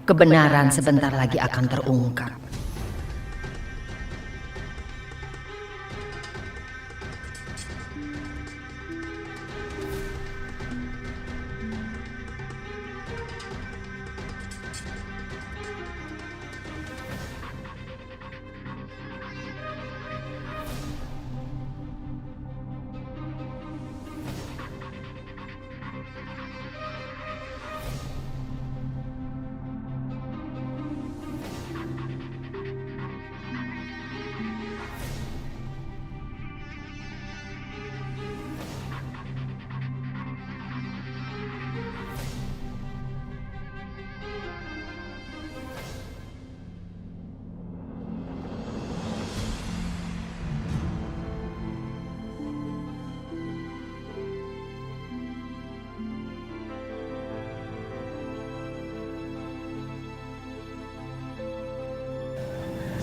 kebenaran sebentar lagi akan terungkap.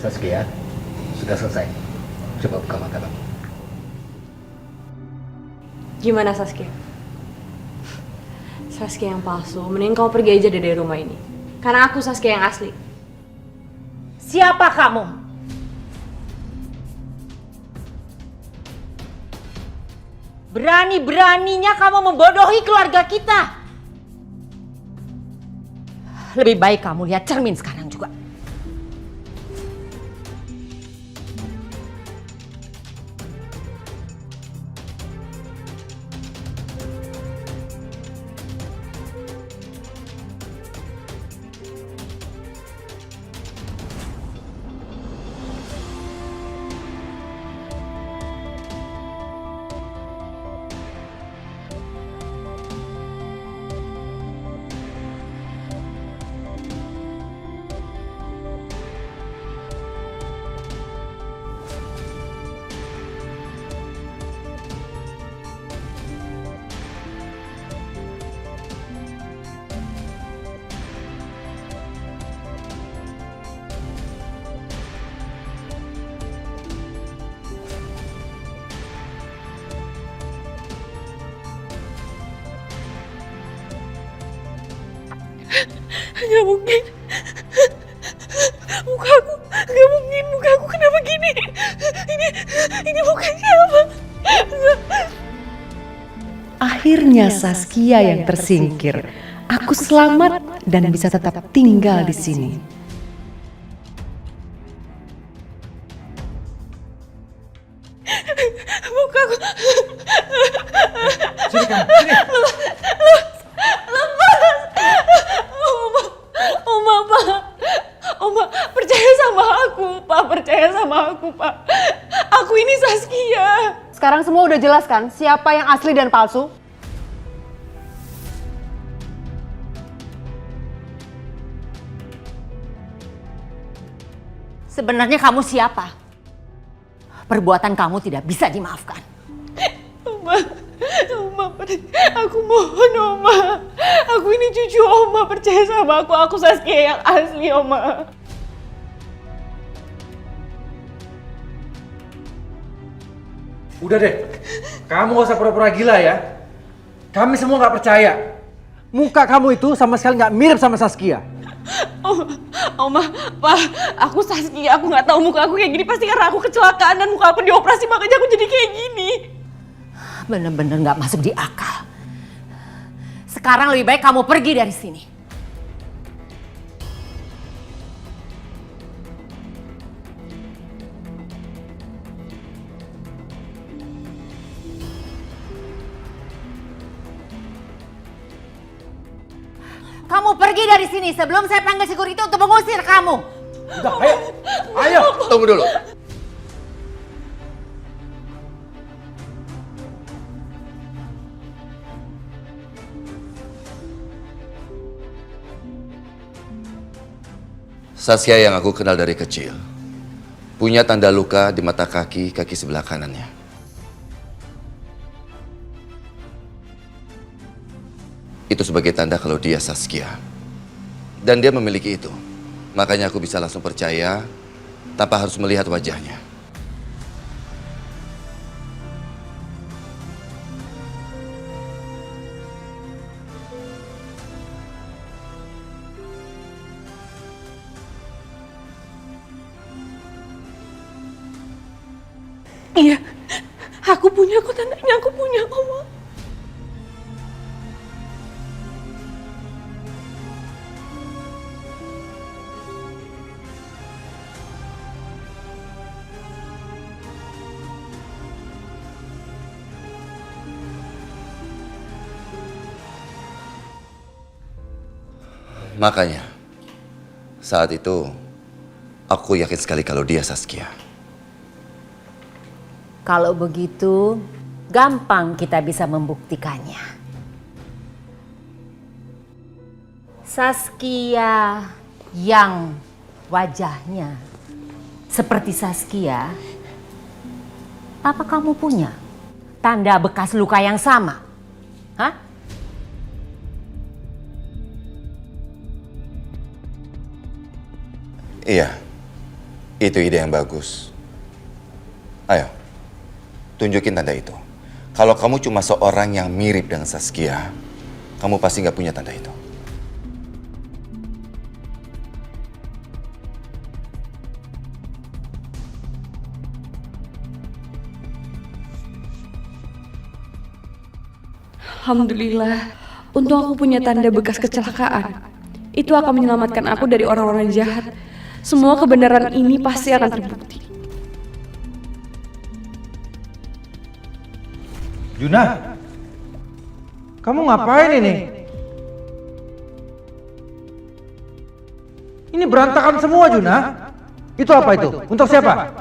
Saskia, sudah selesai. Coba buka mata kamu. Gimana Saskia? Saskia yang palsu, mending kamu pergi aja dari rumah ini. Karena aku Saskia yang asli. Siapa kamu? Berani-beraninya kamu membodohi keluarga kita. Lebih baik kamu lihat cermin sekarang juga. Gak mungkin. Mukaku, gak mungkin mukaku kenapa gini? Ini bukan siapa? Akhirnya Saskia yang tersingkir. Aku selamat dan bisa tetap tinggal di sini. Mukaku. Sini kamu, sini. Oma, Pak. Oma, percaya sama aku, Pak. Percaya sama aku, Pak. Aku ini Saskia. Sekarang semua udah jelas kan siapa yang asli dan palsu? Sebenarnya kamu siapa? Perbuatan kamu tidak bisa dimaafkan. Oma, aku mohon Oma. Aku ini cucu Oma, percaya sama aku. Aku Saskia yang asli, Oma. Udah deh, kamu gak usah pura-pura gila ya. Kami semua gak percaya. Muka kamu itu sama sekali gak mirip sama Saskia. Oma, Pak, aku Saskia. Aku nggak tahu muka aku kayak gini. Pasti karena aku kecelakaan dan muka aku dioperasi, makanya aku jadi kayak gini. Bener-bener gak masuk di akal. Sekarang lebih baik kamu pergi dari sini. Kamu pergi dari sini sebelum saya panggil security untuk mengusir kamu. Udah, ayo. Ayo. Tunggu dulu. Saskia yang aku kenal dari kecil. Punya tanda luka di mata kaki sebelah kanannya. Itu sebagai tanda kalau dia Saskia. Dan dia memiliki itu. Makanya aku bisa langsung percaya tanpa harus melihat wajahnya. Iya, aku punya kok tandanya, aku punya Oma. Makanya, saat itu aku yakin sekali kalau dia Saskia. Kalau begitu, gampang kita bisa membuktikannya. Saskia yang wajahnya seperti Saskia, apa kamu punya tanda bekas luka yang sama? Hah? Iya, itu ide yang bagus. Ayo, tunjukin tanda itu. Kalau kamu cuma seorang yang mirip dengan Saskia, kamu pasti nggak punya tanda itu. Alhamdulillah, untung aku punya tanda bekas kecelakaan. Itu akan menyelamatkan aku dari orang-orang jahat. Semua kebenaran ini pasti akan terbukti. Juna, kamu ngapain ini? Ini berantakan semua, Juna. Itu apa itu? Untuk siapa?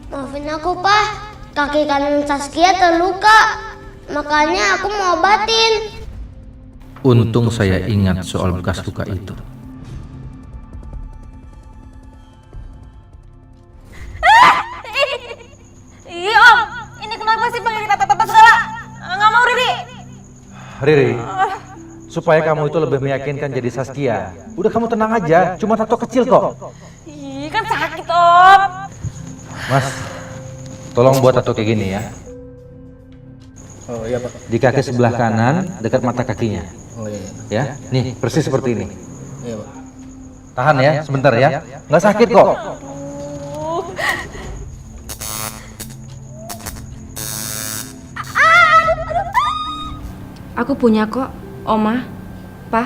Maafin aku, Pak. Kaki kanan Saskia terluka. Makanya aku mau obatin. Untung saya ingat soal bekas luka itu. Iya Om, ini kenapa sih pengen kita tatap segala? Nggak mau Riri. Riri, supaya kamu itu lebih meyakinkan jadi Saskia. Udah kamu tenang aja, cuma tato kecil kok. Ih, kan sakit Om. Mas, tolong buat tato kayak gini ya. Oh iya Pak. Di kaki sebelah kanan, dekat mata kakinya. Oh iya. Ya, nih persis seperti ini. Iya Pak. Tahan ya, sebentar ya. Nggak sakit kok. Aku punya kok, Oma, Pa.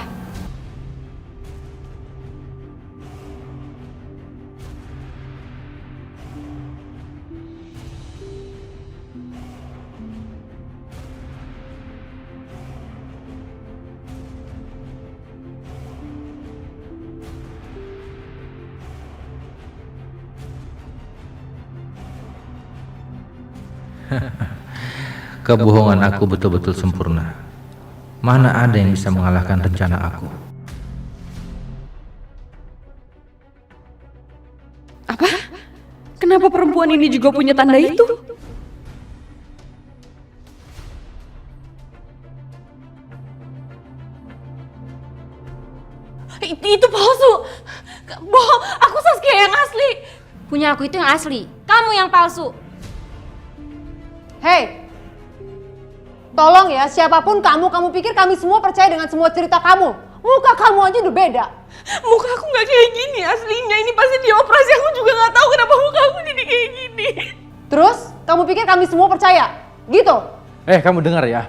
Kebohongan aku betul-betul sempurna. Mana ada yang bisa mengalahkan rencana aku? Apa? Kenapa perempuan ini juga punya tanda itu? Itu palsu. Bohong, aku Saskia yang asli. Punya aku itu yang asli, kamu yang palsu. Hei, tolong ya, siapapun kamu pikir kami semua percaya dengan semua cerita kamu. Muka kamu aja udah beda. Muka aku nggak kayak gini aslinya. Ini pasti dioperasi. Aku juga nggak tahu kenapa muka aku jadi kayak gini. Terus, kamu pikir kami semua percaya? Gitu? Kamu dengar ya.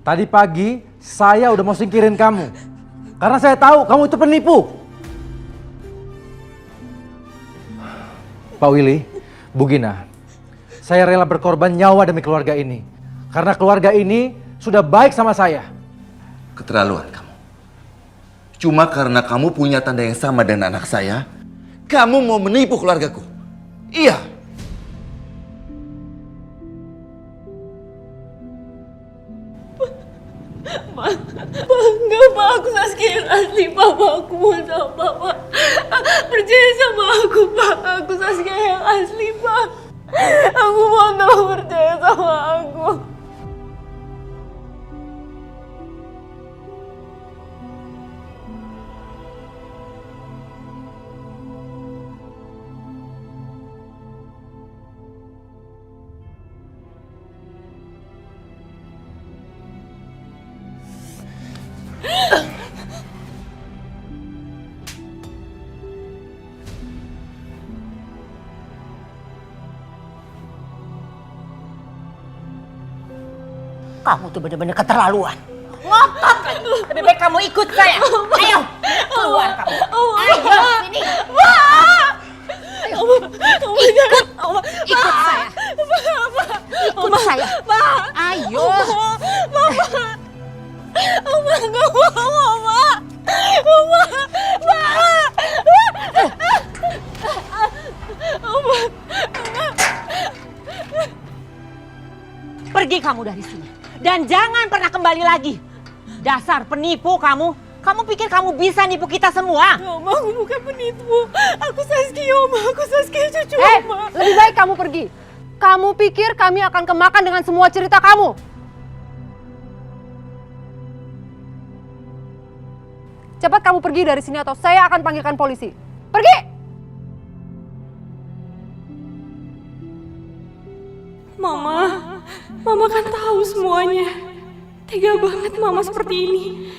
Tadi pagi saya udah mau singkirin kamu. Karena saya tahu kamu itu penipu. Pak Willy, Bu Gina, saya rela berkorban nyawa demi keluarga ini. Karena keluarga ini sudah baik sama saya. Keterlaluan kamu. Cuma karena kamu punya tanda yang sama dengan anak saya, kamu mau menipu keluargaku. Iya. Enggak, Pak. Aku Saskia yang asli, Papa. Aku mau sama Papa. Percaya sama aku, Pak. Aku Saskia yang asli, Pak. Aku mau tolong percaya sama aku. Kamu tuh bener-bener keterlaluan. Ngotot lagi. Lebih baik kamu ikut saya. Ayo, keluar kamu. Ayo, sini. Ayo, ikut saya. Ikut saya. Ayo. Oma, nggak mau, Oma. Oma. Pergi kamu dari sini. Dan jangan pernah kembali lagi. Dasar penipu kamu. Kamu pikir kamu bisa nipu kita semua? Oma, aku bukan penipu. Aku Saskia, Oma. Aku Saskia, cucu Oma. Lebih baik kamu pergi. Kamu pikir kami akan kemakan dengan semua cerita kamu? Cepat kamu pergi dari sini atau saya akan panggilkan polisi. Pergi! Mama kan tahu semuanya. Tega banget Mama seperti ini.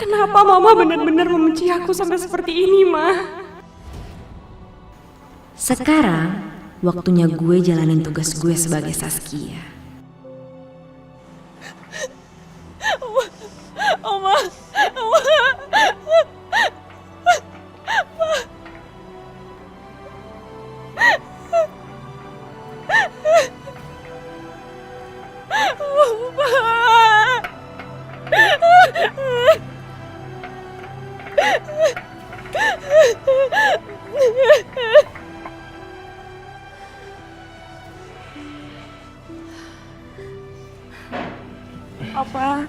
Kenapa Mama benar-benar membenci aku sampai seperti ini, Ma? Sekarang waktunya gue jalanin tugas gue sebagai Saskia. Oma. Papa,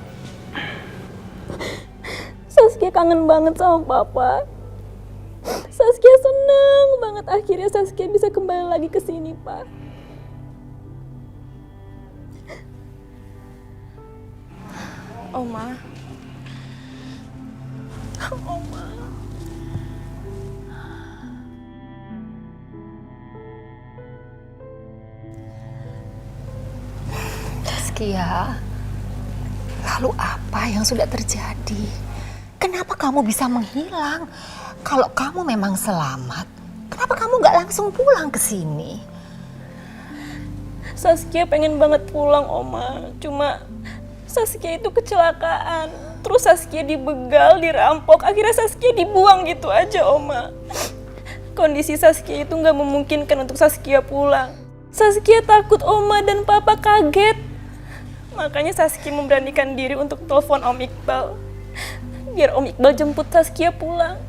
Saskia kangen banget sama Papa. Saskia seneng banget akhirnya Saskia bisa kembali lagi ke sini, Pak. Oma. Saskia, lalu apa yang sudah terjadi? Kenapa kamu bisa menghilang? Kalau kamu memang selamat, kenapa kamu nggak langsung pulang ke sini? Saskia pengen banget pulang, Oma. Cuma Saskia itu kecelakaan. Terus Saskia dibegal, dirampok. Akhirnya Saskia dibuang gitu aja, Oma. Kondisi Saskia itu nggak memungkinkan untuk Saskia pulang. Saskia takut Oma dan Papa kaget. Makanya Saskia memberanikan diri untuk telepon Om Iqbal. Biar Om Iqbal jemput Saskia pulang.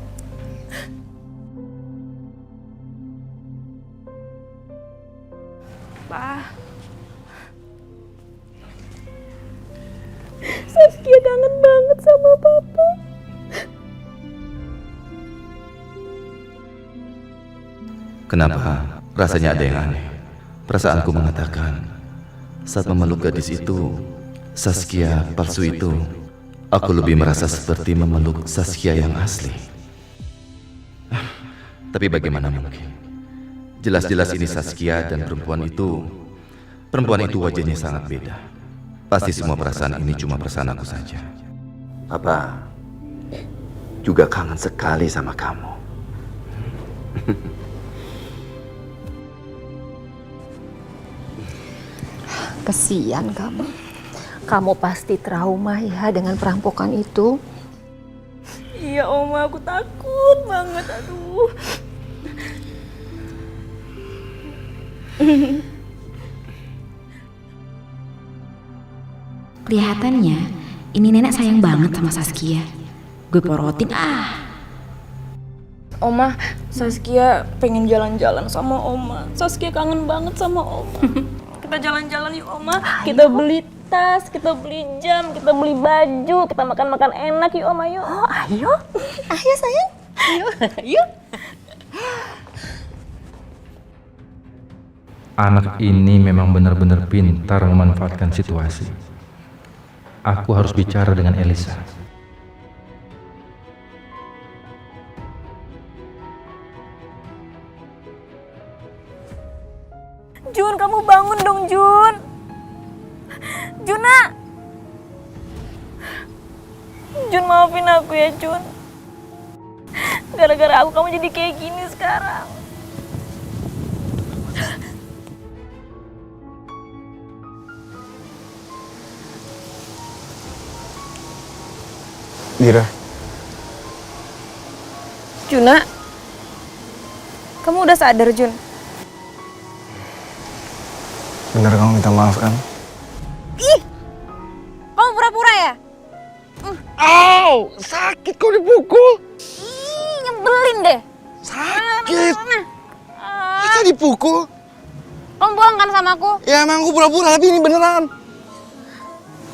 Pa. Saskia kangen banget sama Papa. Kenapa rasanya ada yang aneh? Perasaanku mengatakan saat memeluk gadis itu, Saskia palsu itu, aku lebih merasa seperti memeluk Saskia yang asli. Tapi bagaimana mungkin? Jelas-jelas ini Saskia dan perempuan itu wajahnya sangat beda. Pasti semua perasaan ini cuma perasaan aku saja. Papa juga kangen sekali sama kamu. Kesian kamu. Kamu pasti trauma ya dengan perampokan itu. Iya, Oma, aku takut banget. Aduh. Kelihatannya ini nenek sayang banget sama Saskia. Gue porotin Oma, Saskia pengen jalan-jalan sama Oma. Saskia kangen banget sama Oma. Kita jalan-jalan yuk, Oma. Kita beli tas, kita beli jam, kita beli baju, kita makan-makan enak yuk, Oma, yuk. Oh, ayo. Ayo sayang. Ayo. Anak ini memang benar-benar pintar memanfaatkan situasi. Aku harus bicara dengan Elisa. Jun, kamu bangun dong, Jun. Juna. Jun, maafin aku ya, Jun. Gara-gara aku kamu jadi kayak gini sekarang. Dira. Juna, kamu udah sadar, Jun? Bener kamu minta maaf kan? Ih, kamu pura-pura ya? Au, sakit kok dipukul. Ih, nyebelin deh. Sakit. Masa dipukul? Kamu bohong kan sama aku? Ya emang aku pura-pura, tapi ini beneran.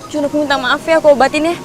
Jun, aku minta maaf ya, aku obatin ya.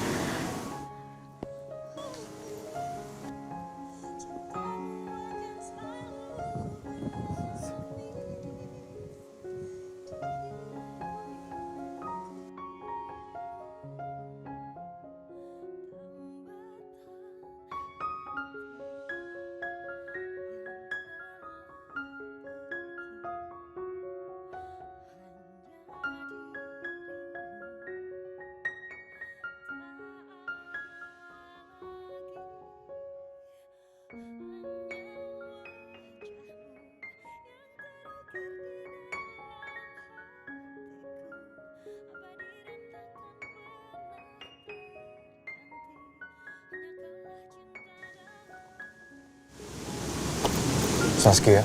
Saskia.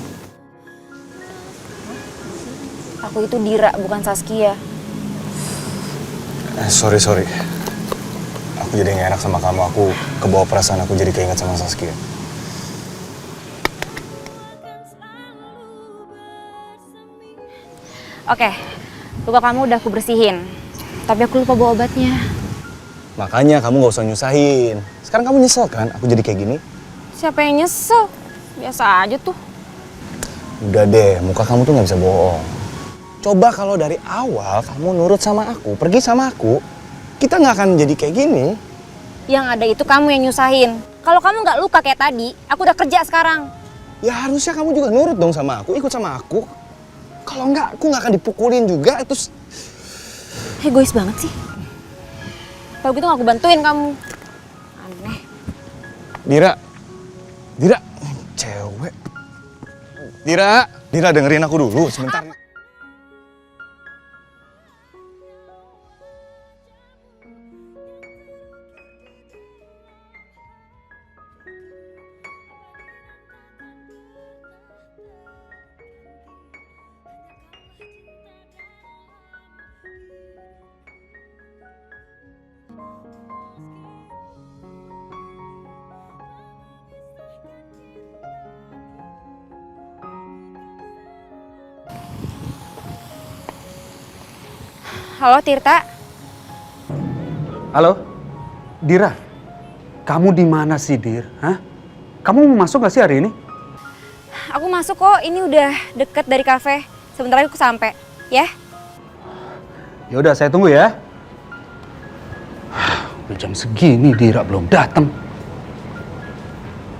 Aku itu Dira, bukan Saskia. Sorry. Aku jadi gak enak sama kamu. Aku kebawa perasaan aku jadi keinget sama Saskia. Oke, luka kamu udah aku bersihin. Tapi aku lupa bawa obatnya. Makanya kamu gak usah nyusahin. Sekarang kamu nyesel kan aku jadi kayak gini? Siapa yang nyesel? Biasa aja tuh. Udah deh, muka kamu tuh gak bisa bohong. Coba kalau dari awal kamu nurut sama aku, pergi sama aku, kita gak akan jadi kayak gini. Yang ada itu kamu yang nyusahin. Kalau kamu nggak luka kayak tadi, aku udah kerja sekarang. Ya harusnya kamu juga nurut dong sama aku, ikut sama aku. Kalau enggak, aku nggak akan dipukulin juga, terus... Egois banget sih. Kalau gitu nggak aku bantuin kamu. Aneh. Dira, cewek. Dira dengerin aku dulu sebentar. Halo Tirta. Halo, Dira. Kamu di mana sih, Dir? Hah? Kamu mau masuk gak sih hari ini? Aku masuk kok, ini udah deket dari kafe. Sebentar lagi aku sampai, ya? Ya udah, saya tunggu ya. Udah jam segini Dira belum datang.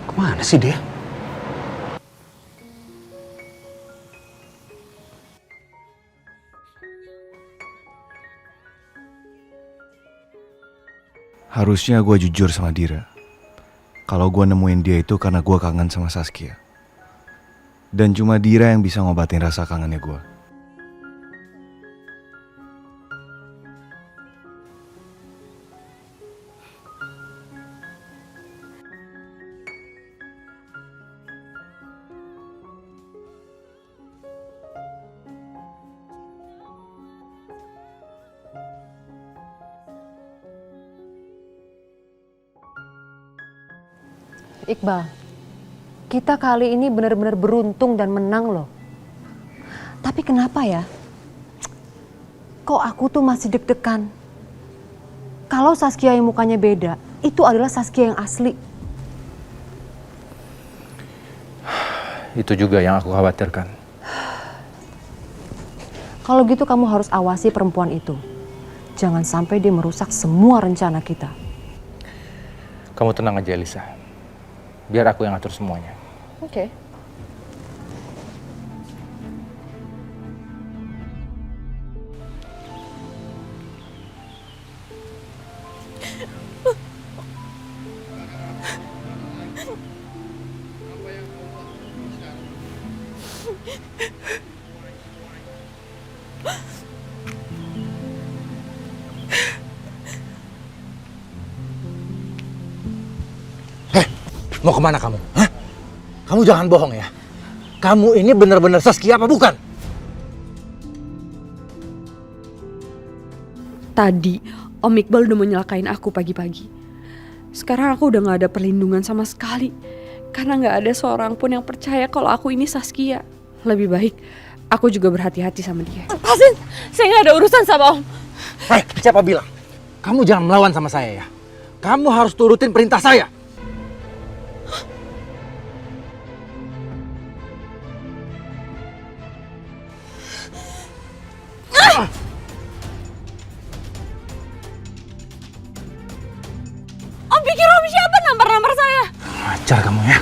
Kemana sih dia? Harusnya gue jujur sama Dira. Kalau gue nemuin dia itu karena gue kangen sama Saskia. Dan cuma Dira yang bisa ngobatin rasa kangennya gue. Iqbal, kita kali ini benar-benar beruntung dan menang loh. Tapi kenapa ya? Kok aku tuh masih deg-degan? Kalau Saskia yang mukanya beda, itu adalah Saskia yang asli. Itu juga yang aku khawatirkan. Kalau gitu kamu harus awasi perempuan itu. Jangan sampai dia merusak semua rencana kita. Kamu tenang aja, Elisa. Biar aku yang atur semuanya. Oke. Mau kemana kamu? Hah? Kamu jangan bohong ya. Kamu ini benar-benar Saskia apa bukan? Tadi Om Iqbal udah mau nyelakain aku pagi-pagi. Sekarang aku udah gak ada perlindungan sama sekali. Karena gak ada seorang pun yang percaya kalau aku ini Saskia. Lebih baik aku juga berhati-hati sama dia. Lepasin, saya gak ada urusan sama Om. Siapa bilang? Kamu jangan melawan sama saya ya. Kamu harus turutin perintah saya. Om pikir Om siapa nampar-nampar saya? Ajar kamu ya.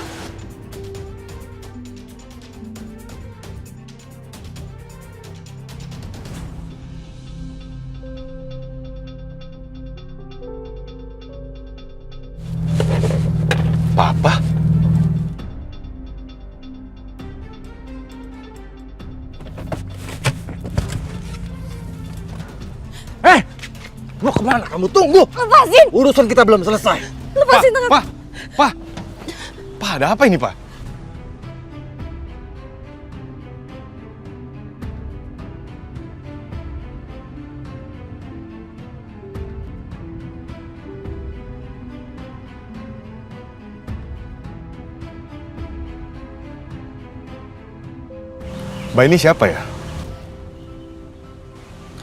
Papa? Mau kemana kamu? Tunggu! Lepasin! Urusan kita belum selesai. Lepasin tangan. Pak, ada apa ini, Pak? Mbak ini siapa ya?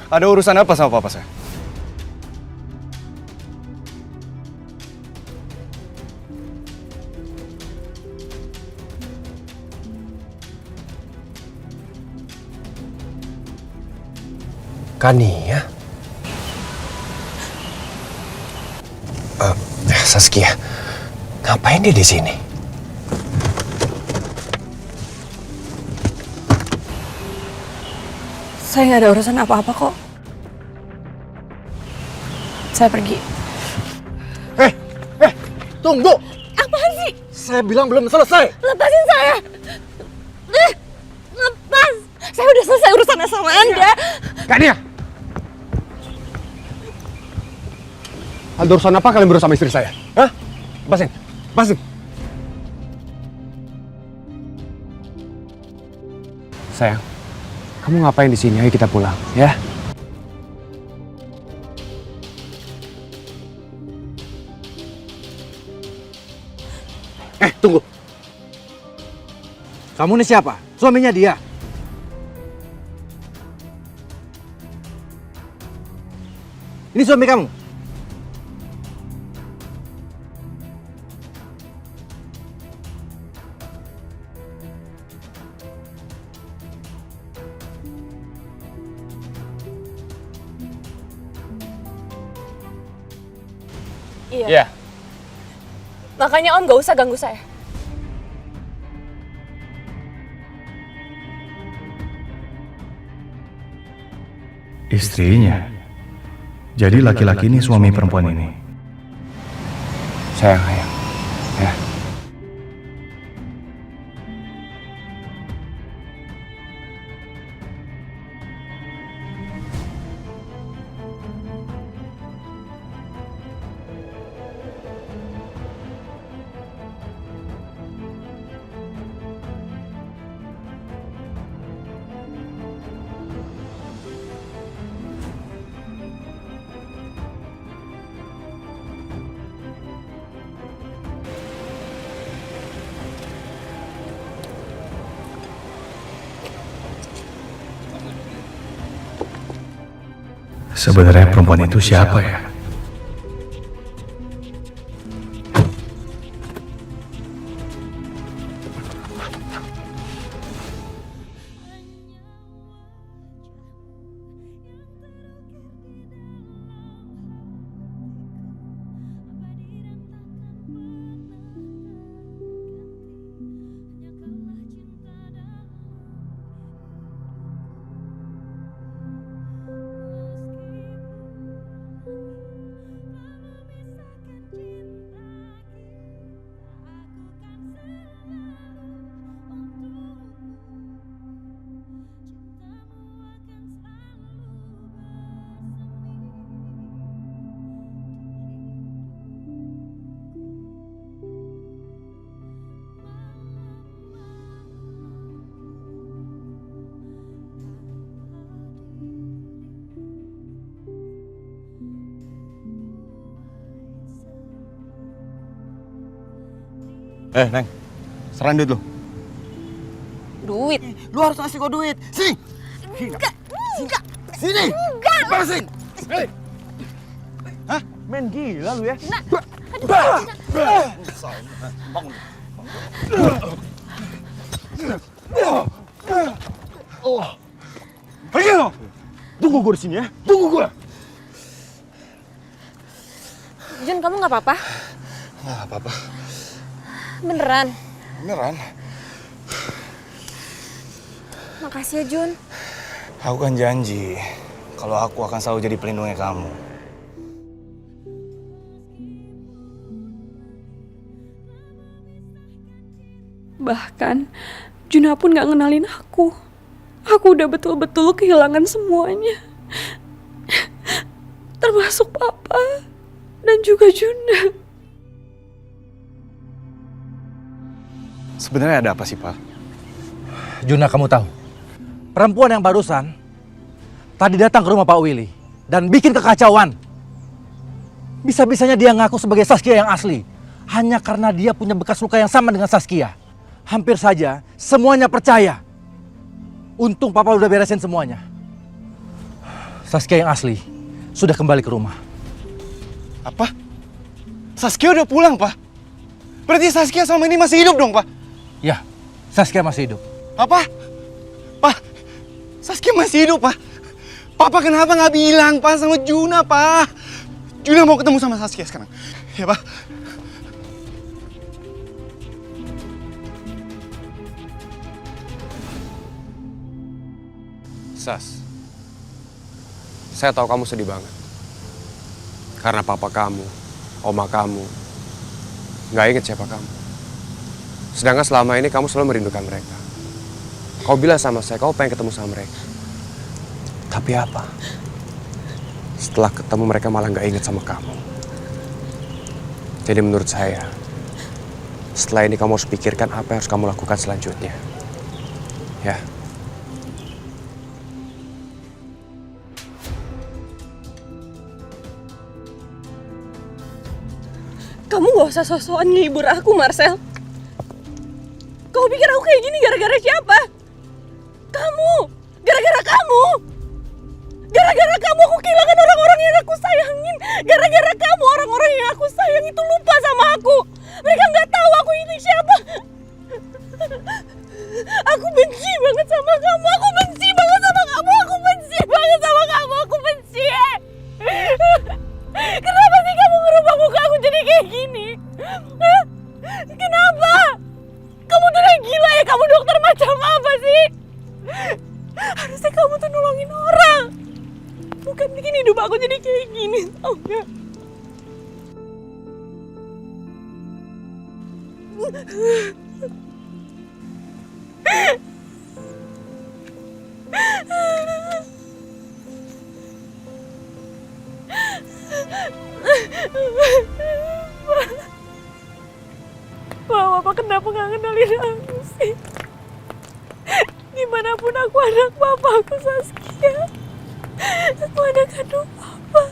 Ada urusan apa sama papa saya? Kania? Saskia, ngapain dia di sini? Saya nggak ada urusan apa-apa kok. Saya pergi. Tunggu! Apaan sih? Saya bilang belum selesai. Lepasin saya! Lepas! Saya udah selesai urusannya sama Anda. Kania! Ada urusan apa kalian berdua sama istri saya? Hah? Lepasin! Lepasin! Sayang, kamu ngapain di sini? Ayo kita pulang, ya? Tunggu. Kamu ini siapa? Suaminya dia? Ini suami kamu? Iya. Makanya Om gak usah ganggu saya. Istrinya. Jadi laki-laki ini suami perempuan ini. Sayang, sayang. Ya. Sebenarnya perempuan itu siapa ya? Neng, serahin duit lu. Duit? Lu harus kasih gua duit. Sini. Enggak. Sini. Enggak. Lepasin. Hei. Hah? Main gila lu ya? Bangun. Ayo. Tunggu gua di sini ya. Tunggu gua. Jun, kamu nggak apa-apa? Nggak apa-apa. Beneran? Beneran. Makasih ya, Jun. Aku kan janji kalau aku akan selalu jadi pelindungnya kamu. Bahkan Juna pun gak ngenalin aku. Aku udah betul-betul kehilangan semuanya. Termasuk papa dan juga Juna. Sebenarnya ada apa sih, Pak? Juna, kamu tahu, perempuan yang barusan tadi datang ke rumah Pak Willy dan bikin kekacauan. Bisa-bisanya dia ngaku sebagai Saskia yang asli hanya karena dia punya bekas luka yang sama dengan Saskia. Hampir saja semuanya percaya. Untung Papa udah beresin semuanya. Saskia yang asli sudah kembali ke rumah. Apa? Saskia udah pulang, Pak? Berarti Saskia selama ini masih hidup dong, Pak? Ya, Saskia masih hidup. Apa? Pak, Saskia masih hidup, Pak? Papa kenapa nggak bilang, Pak, sama Juna, Pak? Juna mau ketemu sama Saskia sekarang. Ya, Pak? Sas, saya tahu kamu sedih banget. Karena papa kamu, oma kamu, nggak inget siapa kamu. Sedangkan selama ini kamu selalu merindukan mereka. Kau bilang sama saya, kau pengen ketemu sama mereka. Tapi apa? Setelah ketemu mereka malah nggak inget sama kamu. Jadi menurut saya, setelah ini kamu harus pikirkan apa yang harus kamu lakukan selanjutnya. Ya. Kamu gak usah sok-sokan ngehibur aku, Marcel. Kau pikir aku kayak gini gara-gara siapa? Kamu! Gara-gara kamu! Gara-gara kamu aku kehilangan orang-orang yang aku sayangin. Gara-gara kamu orang-orang yang aku sayang itu lupa sama aku. Mereka gak tahu aku ini siapa. Aku benci banget sama kamu. Aku benci banget sama kamu. Aku benci banget sama kamu. Aku benci. Kenapa sih kamu ngerubah muka aku jadi kayak gini? Hah? Kenapa? Kamu tuh udah gila ya? Kamu dokter macam apa sih? Harusnya kamu tuh nolongin orang. Bukan bikin hidup aku jadi kayak gini, tau gak? Bapak kenapa gak kenalin aku sih? Dimanapun aku anak papa, aku Saskia. Aku anak kandung papa.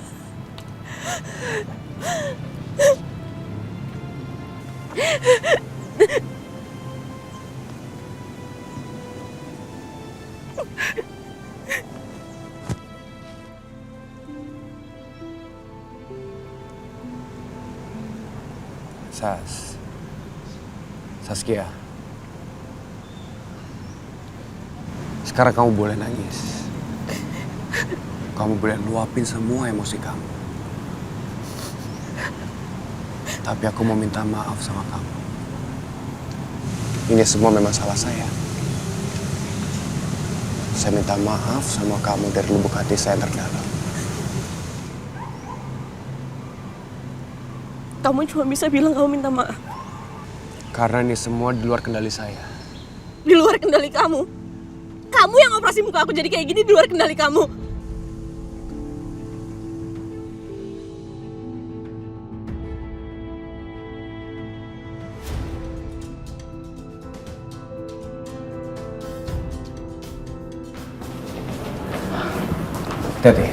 Saskia, sekarang kamu boleh nangis. Kamu boleh luapin semua emosi kamu. Tapi aku mau minta maaf sama kamu. Ini semua memang salah saya. Saya minta maaf sama kamu dari lubuk hati saya terdalam. Kamu cuma bisa bilang kamu minta maaf. Karena ini semua di luar kendali saya. Di luar kendali kamu? Kamu yang operasi muka aku jadi kayak gini di luar kendali kamu. Hati-hati.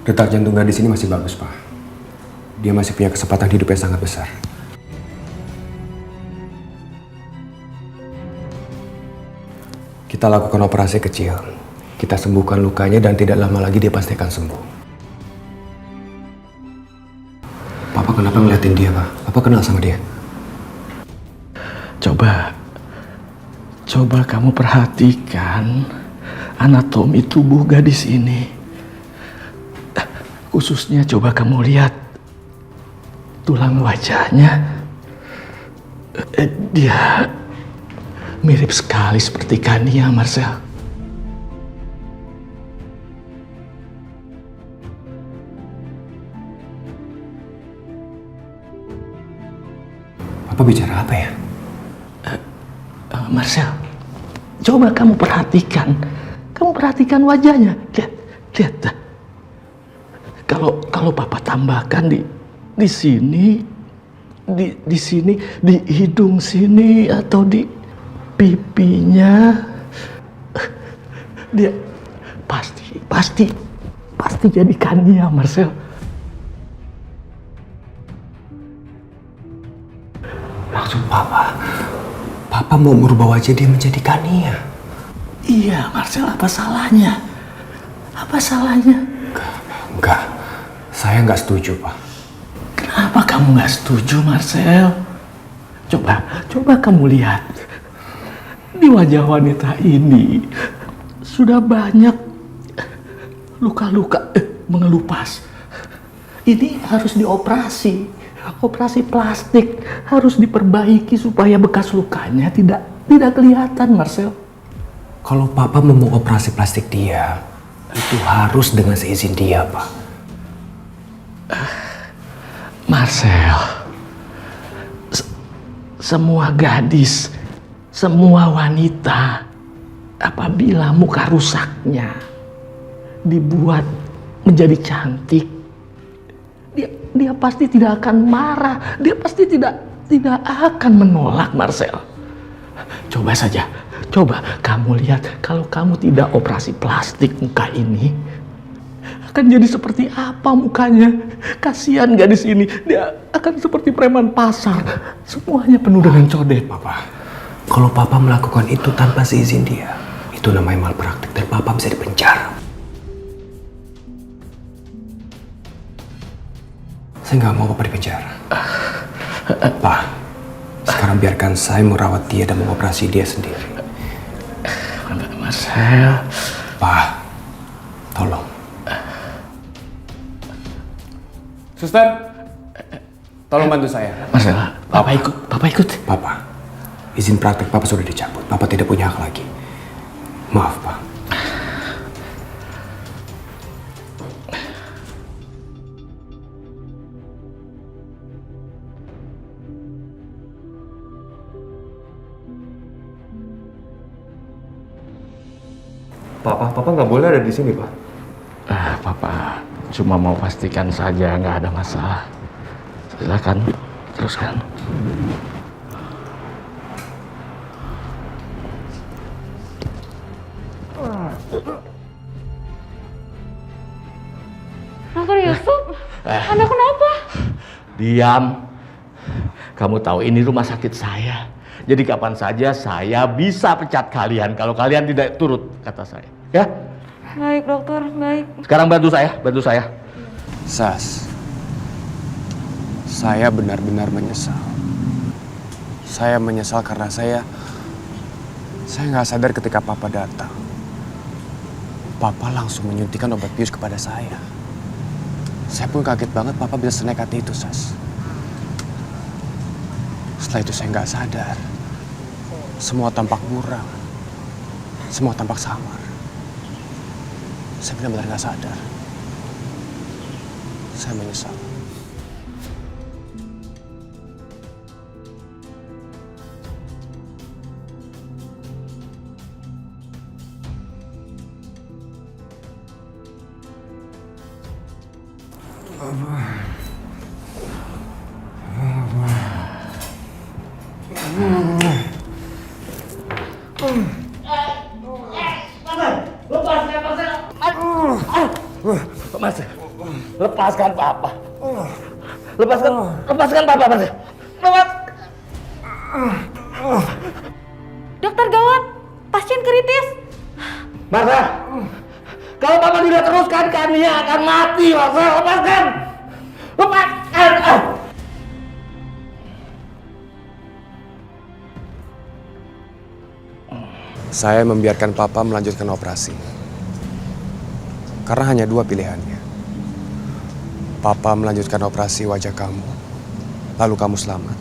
Detak jantung gadis ini masih bagus, Pak. Dia masih punya kesempatan hidup yang sangat besar. Kita lakukan operasi kecil. Kita sembuhkan lukanya dan tidak lama lagi dia pasti akan sembuh. Papa kenapa ngeliatin dia, Pak? Papa kenal sama dia? Coba kamu perhatikan anatomi tubuh gadis ini. Khususnya coba kamu lihat tulang wajahnya. Dia mirip sekali seperti Kania, Marcel. Papa bicara apa ya? Marcel, coba kamu perhatikan. Kamu perhatikan wajahnya. Lihat. Kalau Papa tambahkan di sini, di sini, di hidung sini atau di pipinya, dia pasti jadi Kania, Marcel. Maksud Papa mau merubah wajah dia menjadi Kania? Iya, Marcel, apa salahnya? Apa salahnya? Enggak, saya nggak setuju, Pak. Kenapa kamu nggak setuju, Marcel? Coba kamu lihat. Di wajah wanita ini sudah banyak luka-luka mengelupas. Ini harus dioperasi. Operasi plastik harus diperbaiki supaya bekas lukanya tidak kelihatan, Marcel. Kalau Papa mau operasi plastik dia, itu harus dengan seizin dia, Pak. Marcel, semua gadis, semua wanita, apabila muka rusaknya dibuat menjadi cantik, dia pasti tidak akan marah, dia pasti tidak akan menolak, Marcel. Coba kamu lihat, kalau kamu tidak operasi plastik muka ini, akan jadi seperti apa mukanya? Kasihan gadis ini, dia akan seperti preman pasar, semuanya penuh dengan codet. Papa, kalau Papa melakukan itu tanpa seizin dia, itu namanya malpraktik dan Papa bisa dipenjara. Saya nggak mau Papa dipenjara. Pak, sekarang biarkan saya merawat dia dan mengoperasi dia sendiri. Marcel. Pak, tolong. Suster, tolong bantu saya. Marcel, Papa ikut. Papa, izin praktek Papa sudah dicabut. Papa tidak punya hak lagi. Maaf, Pak. Papa nggak boleh ada di sini, Pak. Papa cuma mau pastikan saja nggak ada masalah. Silakan teruskan. Dokter Yusuf, Anda kenapa? Diam. Kamu tahu ini rumah sakit saya. Jadi kapan saja saya bisa pecat kalian kalau kalian tidak turut kata saya. Ya? Baik dokter, baik. Sekarang bantu saya. Sas, saya benar-benar menyesal. Saya menyesal karena saya nggak sadar ketika Papa datang. Papa langsung menyuntikkan obat bius kepada saya. Saya pun kaget banget Papa bisa senekat itu, Sas. Setelah itu saya nggak sadar. Semua tampak buram. Semua tampak samar. Saya benar-benar nggak sadar. Saya menyesal. lepaskan papa. Lepaskan papa, Marta. Dokter gawat, pasien kritis. Marta, kalau papa tidak teruskan, Kania akan mati, Marta. Lepaskan. Lepaskan. Saya membiarkan papa melanjutkan operasi. Karena hanya dua pilihannya. Papa melanjutkan operasi wajah kamu, lalu kamu selamat.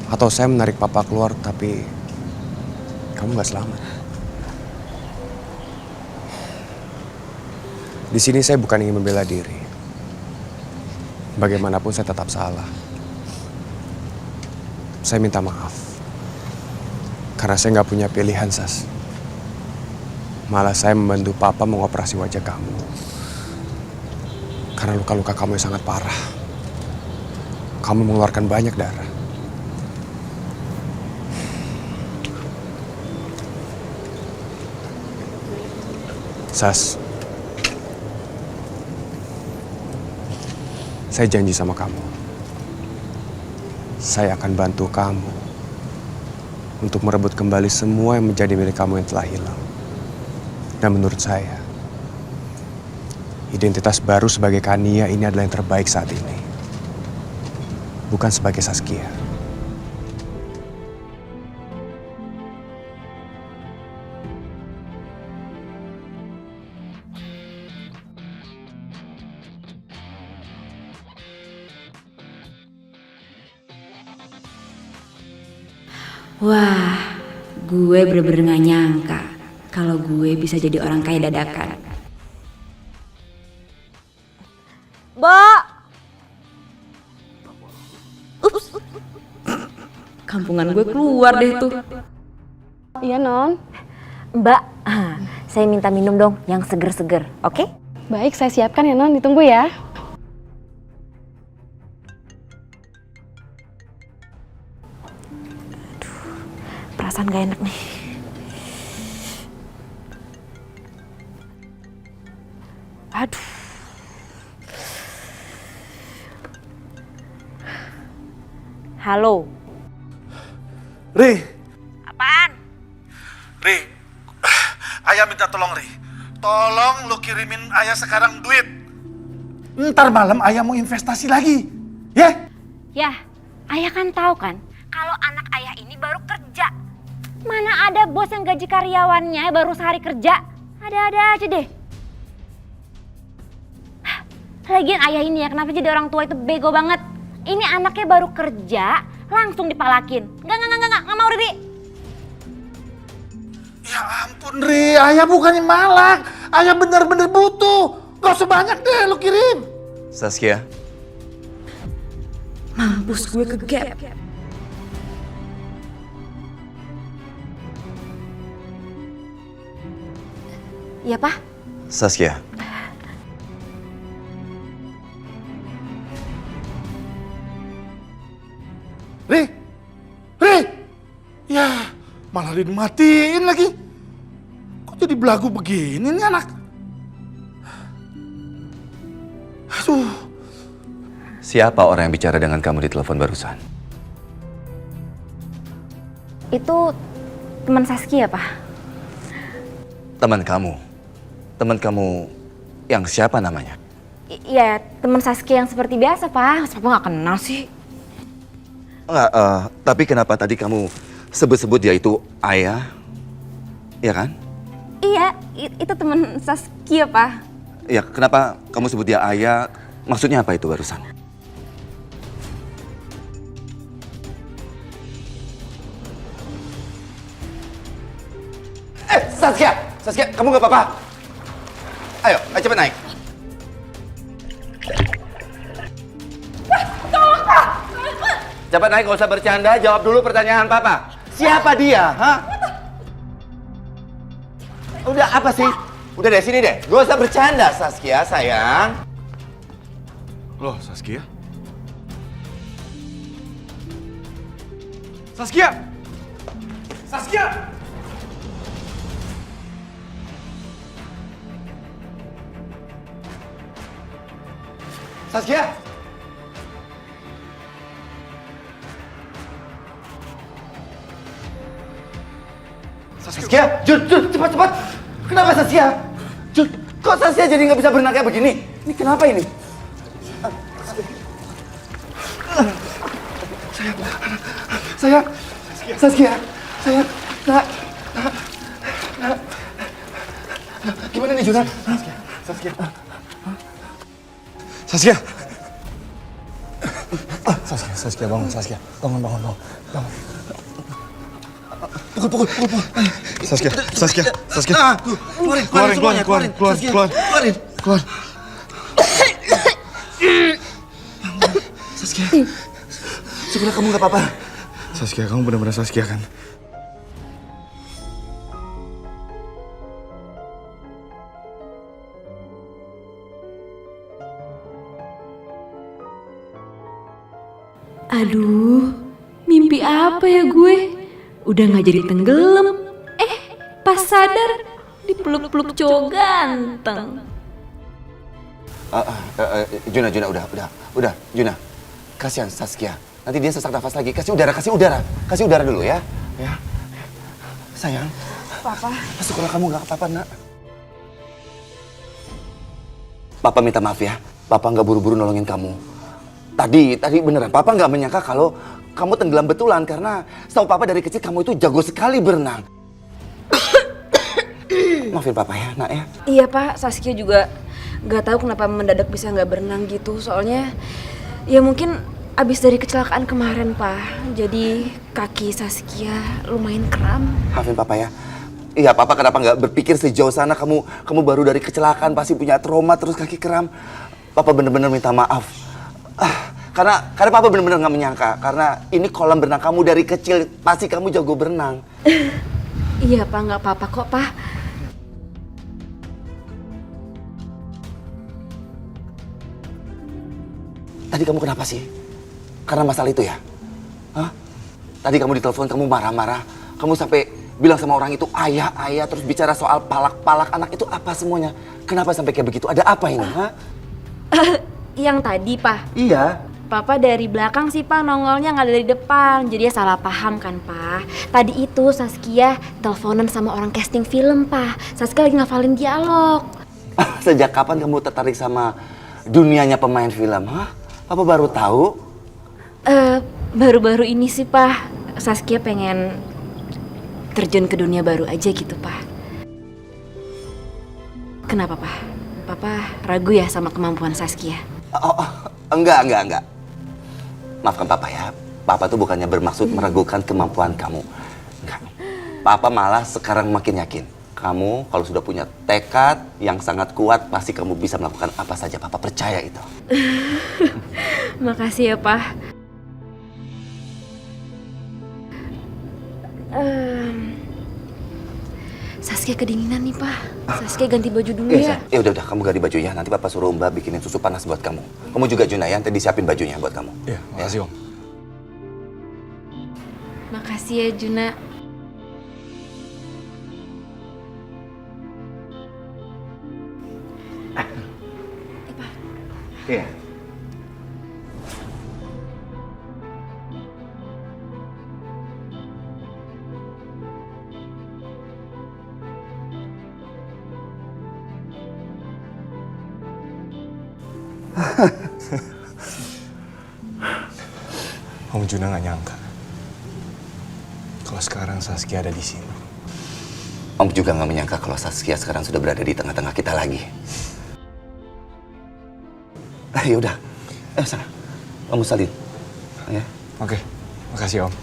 Atau saya menarik papa keluar tapi kamu gak selamat. Di sini saya bukan ingin membela diri. Bagaimanapun saya tetap salah. Saya minta maaf. Karena saya nggak punya pilihan, Sas. Malah saya membantu papa mengoperasi wajah kamu. Karena luka-luka kamu yang sangat parah. Kamu mengeluarkan banyak darah. Sas, saya janji sama kamu. Saya akan bantu kamu untuk merebut kembali semua yang menjadi milik kamu yang telah hilang. Dan menurut saya, identitas baru sebagai Kania ini adalah yang terbaik saat ini. Bukan sebagai Saskia. Wah, gue bener-bener gak nyangka kalau gue bisa jadi orang kaya dadakan. Mbak! Ups. Kampungan gue keluar deh tuh. Iya, Non. Mbak, saya minta minum dong yang seger-seger, oke? Baik, saya siapkan ya, Non. Ditunggu ya. Perasaan gak enak nih. Aduh. Halo. Ri. Apaan? Ri. Ayah minta tolong, Ri. Tolong lu kirimin Ayah sekarang duit. Ntar malam Ayah mau investasi lagi. Ya? Ya, Ayah kan tahu kan kalau anak Ayah ini baru kerja. Mana ada bos yang gaji karyawannya baru sehari kerja? Ada-ada aja deh. Lagian Ayah ini ya kenapa jadi orang tua itu bego banget. Ini anaknya baru kerja, langsung dipalakin. Enggak mau Riri. Ya ampun, Ri. Ayah bukannya malak. Ayah bener-bener butuh. Gak usah banyak deh lu kirim. Saskia. Mampus gue ke gap. Iya, Pak. Saskia. Ri. Ya, malah dimatiin lagi. Kok jadi belagu begini nih anak? Aduh. Siapa orang yang bicara dengan kamu di telepon barusan? Itu teman Saskia, Pak. Teman kamu? Teman kamu yang siapa namanya? Iya, teman Saskia yang seperti biasa, Pak. Siapa nggak kenal sih? Enggak, tapi kenapa tadi kamu sebut-sebut dia itu Ayah? Iya kan? Iya, itu teman Saskia, Pak. Ya, kenapa kamu sebut dia Ayah? Maksudnya apa itu barusan? Saskia, kamu gak apa-apa? Ayo cepet naik. Tolong, Pak! Cepat naik, gak usah bercanda, jawab dulu pertanyaan Papa. Siapa dia, ha? Udah, apa sih? Udah deh, sini deh. Gak usah bercanda, Saskia, sayang. Loh, Saskia? Saskia! Saskia! Saskia! Saskia! Jun, cepat! Kenapa Saskia? Jun, kok Saskia jadi nggak bisa berenang kayak begini? Ini kenapa ini? Sayang, Saskia, sayang, nak. Gimana nih Juna? Saskia. Saskia bangun, Saskia. Bangun. Pukul. Saskia. Keluarin. Saskia. Syukurlah kamu nggak apa-apa. Saskia, kamu benar-benar Saskia kan? Aduh, mimpi apa ya gue? Udah gak jadi tenggelam. Pas sadar dipeluk-peluk cowok ganteng. Juna, udah, Juna. Kasihan Saskia. Nanti dia sesak nafas lagi. Kasih udara dulu ya. Ya. Sayang. Papa. Syukurlah kamu nggak apa-apa, nak. Papa minta maaf ya. Papa nggak buru-buru nolongin kamu. Tadi beneran. Papa nggak menyangka kalau kamu tenggelam betulan karena setahu Papa dari kecil kamu itu jago sekali berenang. Maafin Papa ya, nak ya. Iya Pak, Saskia juga nggak tahu kenapa mendadak bisa nggak berenang gitu. Soalnya ya mungkin abis dari kecelakaan kemarin Pak. Jadi kaki Saskia lumayan kram. Maafin Papa ya. Iya, Papa kenapa nggak berpikir sejauh sana, kamu baru dari kecelakaan pasti punya trauma terus kaki kram. Papa bener-bener minta maaf. Karena Papa bener-bener nggak menyangka karena ini kolam berenang kamu dari kecil, pasti kamu jago berenang. Iya Pak, nggak apa-apa kok Pak. Tadi kamu kenapa sih? Karena masalah itu ya? Hah? Tadi kamu ditelepon, kamu marah-marah. Kamu sampai bilang sama orang itu ayah, terus bicara soal palak anak itu apa semuanya. Kenapa sampai kayak begitu? Ada apa ini? Hah? Yang tadi Pak? Iya. Papa dari belakang sih Pak, nongolnya nggak dari depan. Jadi ya salah paham kan Pak. Tadi itu Saskia teleponan sama orang casting film Pak. Saskia lagi ngafalin dialog. Sejak kapan kamu tertarik sama dunianya pemain film? Hah? Papa baru tahu. Baru-baru ini sih Pak. Saskia pengen terjun ke dunia baru aja gitu Pak. Kenapa Pak? Papa ragu ya sama kemampuan Saskia? Enggak. Maafkan Papa ya. Papa tuh bukannya bermaksud meragukan kemampuan kamu. Enggak. Papa malah sekarang makin yakin. Kamu kalau sudah punya tekad yang sangat kuat, pasti kamu bisa melakukan apa saja. Papa percaya itu. Makasih ya Pak. Saskia kedinginan nih Pak. Saskia ganti baju dulu ya. Ya udah, kamu ganti baju ya. Nanti Papa suruh Mbak bikinin susu panas buat kamu. Kamu juga Juna ya, nanti disiapin bajunya buat kamu. Iya, makasih Om. Makasih ya Juna. Iya. Om Juna nggak nyangka kalau sekarang Saskia ada di sini. Om juga nggak menyangka kalau Saskia sekarang sudah berada di tengah-tengah kita lagi. Yaudah, sana, kamu salin, ya. Oke, makasih Om.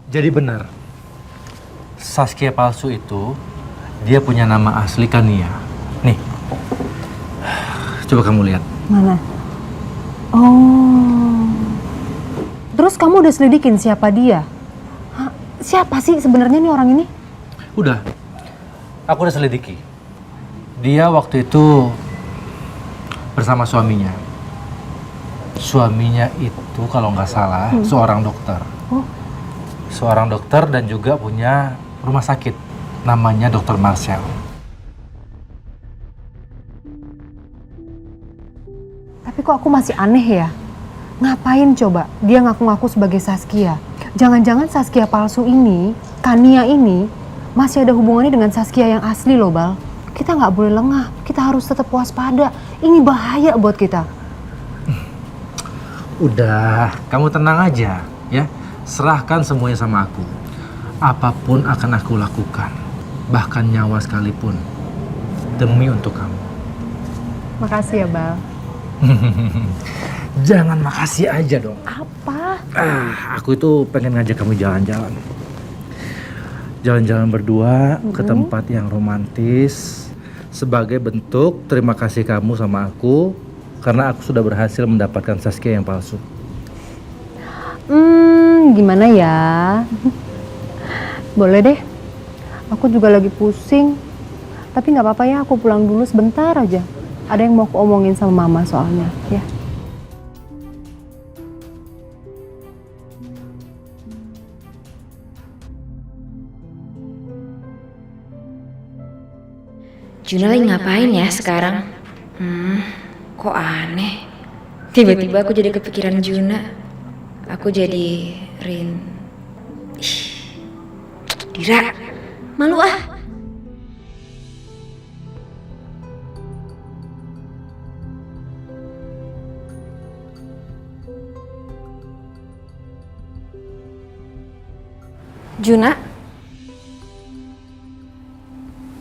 Jadi benar, Saskia palsu itu dia punya nama asli Kania. Nih, coba kamu lihat. Mana? Oh. Terus kamu udah selidikin siapa dia? Hah, siapa sih sebenarnya nih orang ini? Udah, aku udah selidiki. Dia waktu itu bersama suaminya. Suaminya itu kalau nggak salah seorang dokter. Seorang dokter dan juga punya rumah sakit. Namanya Dr. Marcel. Tapi kok aku masih aneh ya? Ngapain coba dia ngaku-ngaku sebagai Saskia? Jangan-jangan Saskia palsu ini, Kania ini, masih ada hubungannya dengan Saskia yang asli loh, Bal. Kita nggak boleh lengah, kita harus tetap waspada. Ini bahaya buat kita. Udah, kamu tenang aja ya. Serahkan semuanya sama aku. Apapun akan aku lakukan, bahkan nyawa sekalipun, demi untuk kamu. Makasih ya, Bal. Jangan makasih aja dong. Apa? Aku itu pengen ngajak kamu jalan-jalan. Jalan-jalan berdua ke tempat yang romantis sebagai bentuk terima kasih kamu sama aku karena aku sudah berhasil mendapatkan Saskia yang palsu. Gimana ya? Boleh deh. Aku juga lagi pusing. Tapi nggak apa-apa ya, aku pulang dulu sebentar aja. Ada yang mau aku omongin sama Mama soalnya, ya. Juna lagi ngapain ya sekarang? Kok aneh. Tiba-tiba aku jadi kepikiran Juna. Aku jadi Ih, Dira, malu ah. Juna?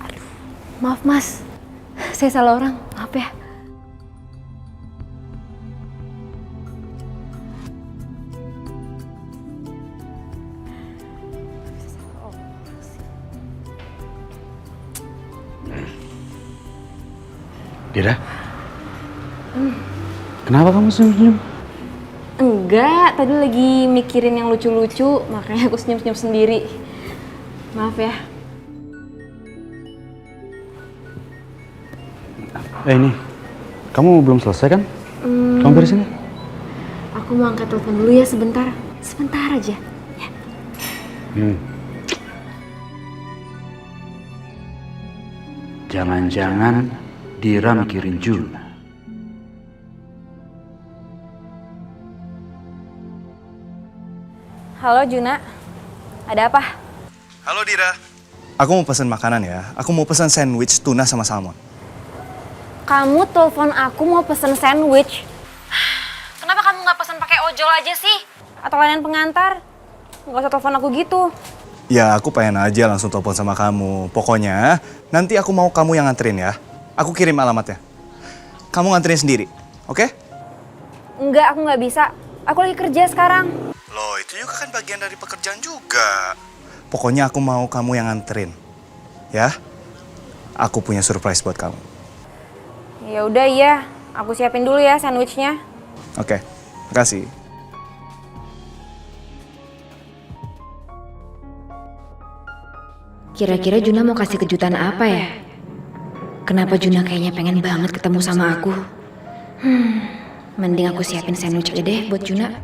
Aduh, maaf Mas. Saya salah orang, maaf ya. Dira? Kenapa kamu senyum-senyum? Enggak, tadi lagi mikirin yang lucu-lucu, makanya aku senyum-senyum sendiri. Maaf ya. Ini, kamu belum selesai kan? Kamu beresin ya? Aku mau angkat telepon dulu ya sebentar. Sebentar aja. Ya. Jangan-jangan Dira mikirin Juna. Halo Juna, ada apa? Halo Dira. Aku mau pesan makanan ya. Aku mau pesan sandwich tuna sama salmon. Kamu telepon aku mau pesen sandwich. Kenapa kamu nggak pesen pakai ojol aja sih? Atau layanan pengantar? Nggak usah telepon aku gitu. Ya aku pengen aja langsung telepon sama kamu. Pokoknya nanti aku mau kamu yang nganterin ya. Aku kirim alamatnya. Kamu nganterin sendiri, oke? Enggak, aku nggak bisa. Aku lagi kerja sekarang. Loh, itu juga kan bagian dari pekerjaan juga. Pokoknya aku mau kamu yang nganterin. Ya? Aku punya surprise buat kamu. Ya udah iya, aku siapin dulu ya sandwichnya. Oke, makasih. Kira-kira Juna mau kasih kejutan apa ya? Kenapa Juna kayaknya pengen banget ketemu sama aku? Mending aku siapin sandwich aja deh buat Juna.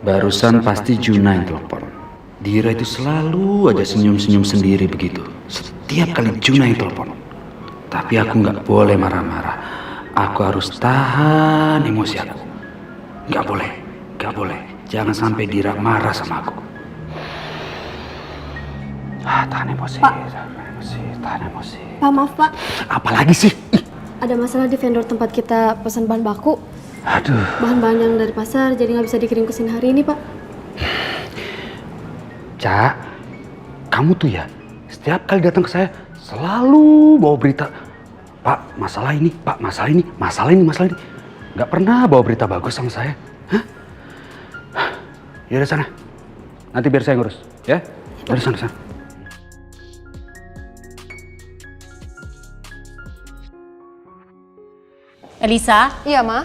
Barusan pasti Juna yang telepon. Dira itu selalu aja senyum-senyum sendiri begitu. Setiap kali Juna yang telepon. Tapi aku nggak boleh marah-marah. Aku harus tahan emosi aku. Nggak boleh. Jangan sampai Dira marah sama aku. Tahan emosi. Pak, maaf Pak. Apalagi sih? Ada masalah di vendor tempat kita pesan bahan baku. Aduh. Bahan-bahan yang dari pasar jadi nggak bisa dikirim ke sini hari ini, Pak. Cak, kamu tuh ya setiap kali datang ke saya selalu bawa berita. Pak, masalah ini. Nggak pernah bawa berita bagus sama saya. Hah? Yaudah sana. Nanti biar saya ngurus, ya? Dari sana. Elisa? Iya, Ma?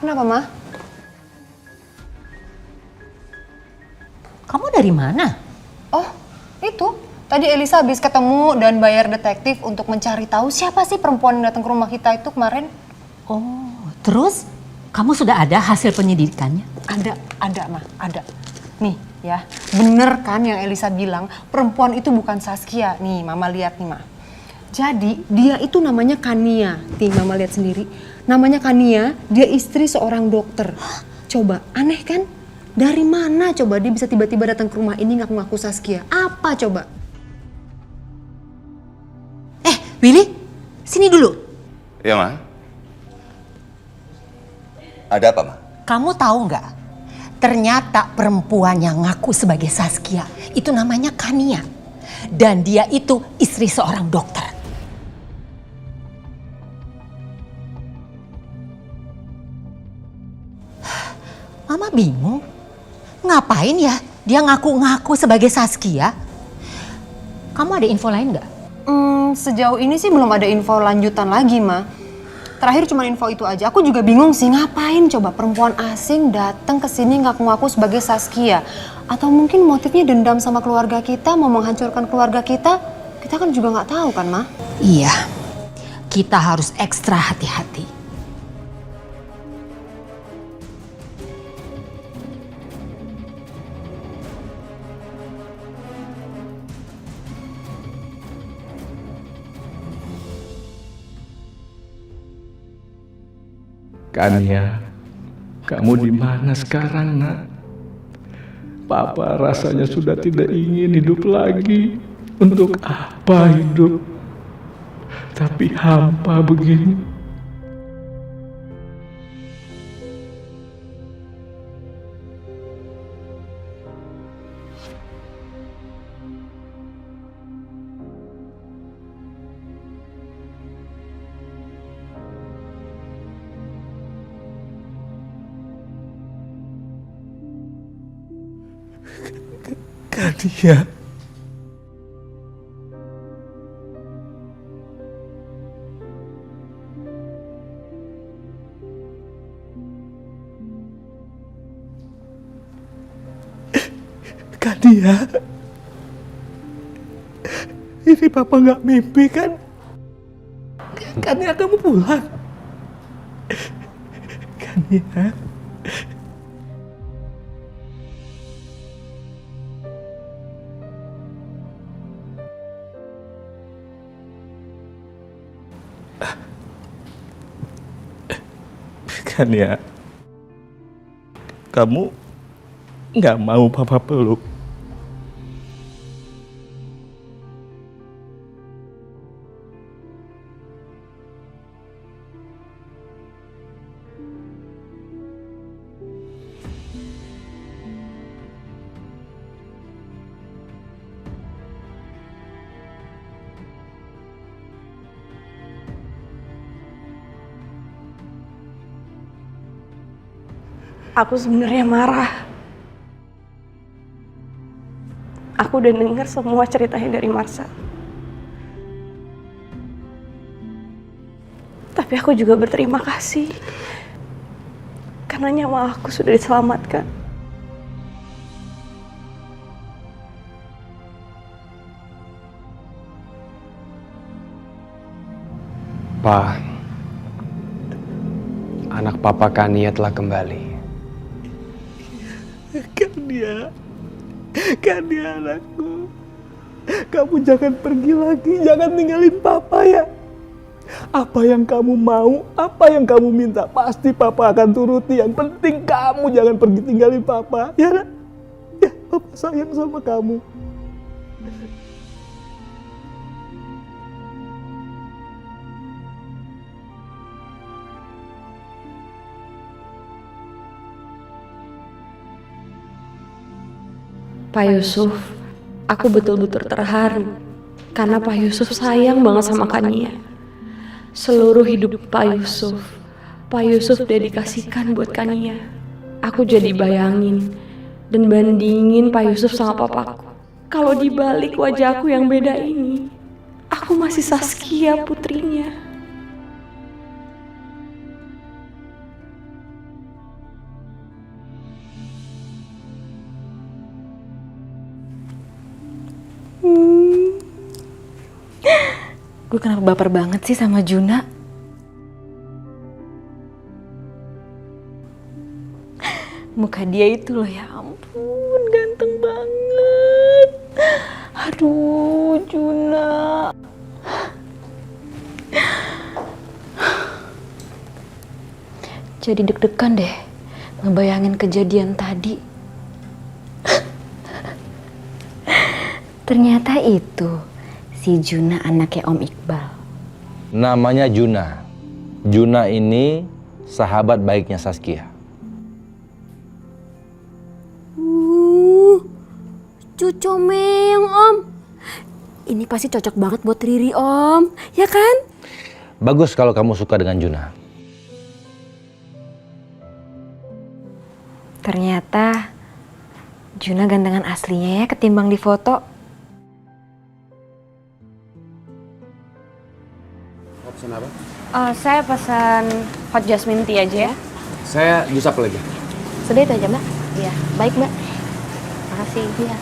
Kenapa, Ma? Kamu dari mana? Oh, itu. Tadi Elisa habis ketemu dan bayar detektif untuk mencari tahu siapa sih perempuan yang datang ke rumah kita itu kemarin. Oh, terus kamu sudah ada hasil penyidikannya? Ada, Ma, ada. Nih ya, bener kan yang Elisa bilang, perempuan itu bukan Saskia. Nih, Mama lihat nih, Ma. Jadi, dia itu namanya Kania. Nih, Mama lihat sendiri. Namanya Kania, dia istri seorang dokter. Coba, aneh kan? Dari mana coba dia bisa tiba-tiba datang ke rumah ini ngaku-ngaku Saskia? Apa coba? Willy, sini dulu. Iya, Ma. Ada apa, Ma? Kamu tahu nggak? Ternyata perempuan yang ngaku sebagai Saskia itu namanya Kania. Dan dia itu istri seorang dokter. Mama bingung. Ngapain ya dia ngaku-ngaku sebagai Saskia? Kamu ada info lain nggak? Sejauh ini sih belum ada info lanjutan lagi, Ma. Terakhir cuma info itu aja. Aku juga bingung sih ngapain coba perempuan asing datang ke sini ngaku-ngaku sebagai Saskia. Atau mungkin motifnya dendam sama keluarga kita, mau menghancurkan keluarga kita. Kita kan juga nggak tahu kan, Ma? Iya, kita harus ekstra hati-hati. Kania, kamu di mana sekarang, Nak? Papa rasanya sudah tidak ingin hidup lagi. Untuk apa hidup? Tapi hampa begini. Kania. Kania. Ini Papa nggak mimpi kan? Kania, kamu pulang. Kania. Kania, kamu nggak mau Papa peluk? Aku sebenarnya marah. Aku udah dengar semua ceritanya dari Marsha. Tapi aku juga berterima kasih. Karena nyawa aku sudah diselamatkan. Pa, anak Papa Kania telah kembali. Kania anakku, kamu jangan pergi lagi, jangan tinggalin Papa ya. Apa yang kamu mau, apa yang kamu minta, pasti Papa akan turuti. Yang penting kamu jangan pergi tinggalin Papa, ya nak? Ya, Papa sayang sama kamu. Pak Yusuf, aku betul-betul terharu karena Pak Yusuf sayang banget sama Kania. Seluruh hidup Pak Yusuf dedikasikan buat Kania. Aku jadi bayangin dan bandingin Pak Yusuf sama papaku. Kalau dibalik wajahku yang beda ini, aku masih Saskia putrinya. Gue kenapa baper banget sih sama Juna? Muka dia itu loh, ya ampun, ganteng banget. Aduh, Juna. Jadi deg-degan deh ngebayangin kejadian tadi. Ternyata itu si Juna anaknya Om Iqbal. Namanya Juna. Juna ini sahabat baiknya Saskia. Cucu meong, Om. Ini pasti cocok banget buat Riri, Om. Ya kan? Bagus kalau kamu suka dengan Juna. Ternyata Juna gantengan aslinya ya ketimbang di foto. Mau pesan apa? Saya pesan hot jasmine tea aja ya. Saya jus apa lagi? Sudah itu aja, Mbak. Iya, baik, Mbak. Makasih. Iya.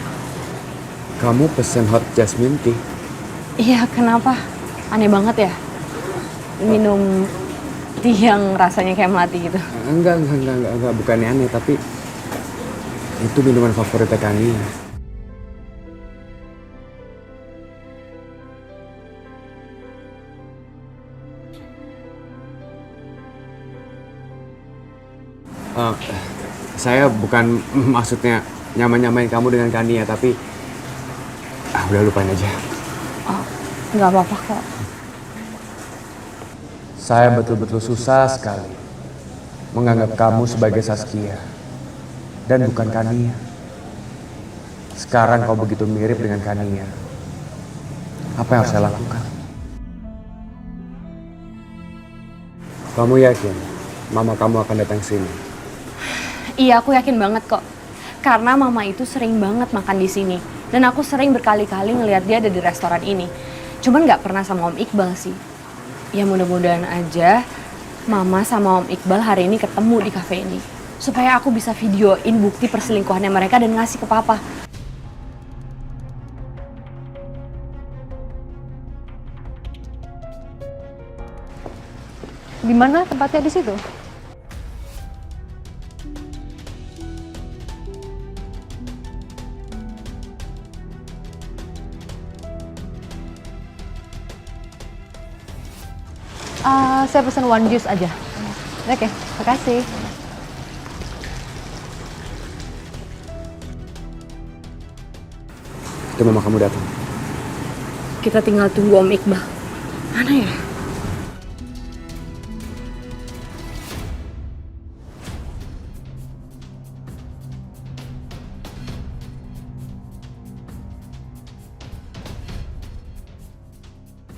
Kamu pesen hot jasmine tea? Iya, kenapa? Aneh banget ya? Minum tea yang rasanya kayak melati gitu. Enggak, bukannya aneh, tapi itu minuman favorit Kania. Saya bukan maksudnya nyamain kamu dengan Kania, tapi udah lupain aja. Oh, nggak apa-apa kok. Saya betul-betul susah sekali menganggap kamu sebagai Saskia dan bukan Kania. Sekarang kau begitu mirip dengan Kania. Apa yang harus saya lakukan? Kamu yakin mama kamu akan datang sini? Iya, aku yakin banget kok. Karena mama itu sering banget makan di sini. Dan aku sering berkali-kali ngelihat dia ada di restoran ini. Cuman nggak pernah sama Om Iqbal sih. Ya mudah-mudahan aja Mama sama Om Iqbal hari ini ketemu di kafe ini. Supaya aku bisa videoin bukti perselingkuhannya mereka dan ngasih ke Papa. Di mana tempatnya di situ? Saya pesan one juice aja. Oke, makasih. Itu mama kamu datang. Kita tinggal tunggu Om Iqbal. Mana ya?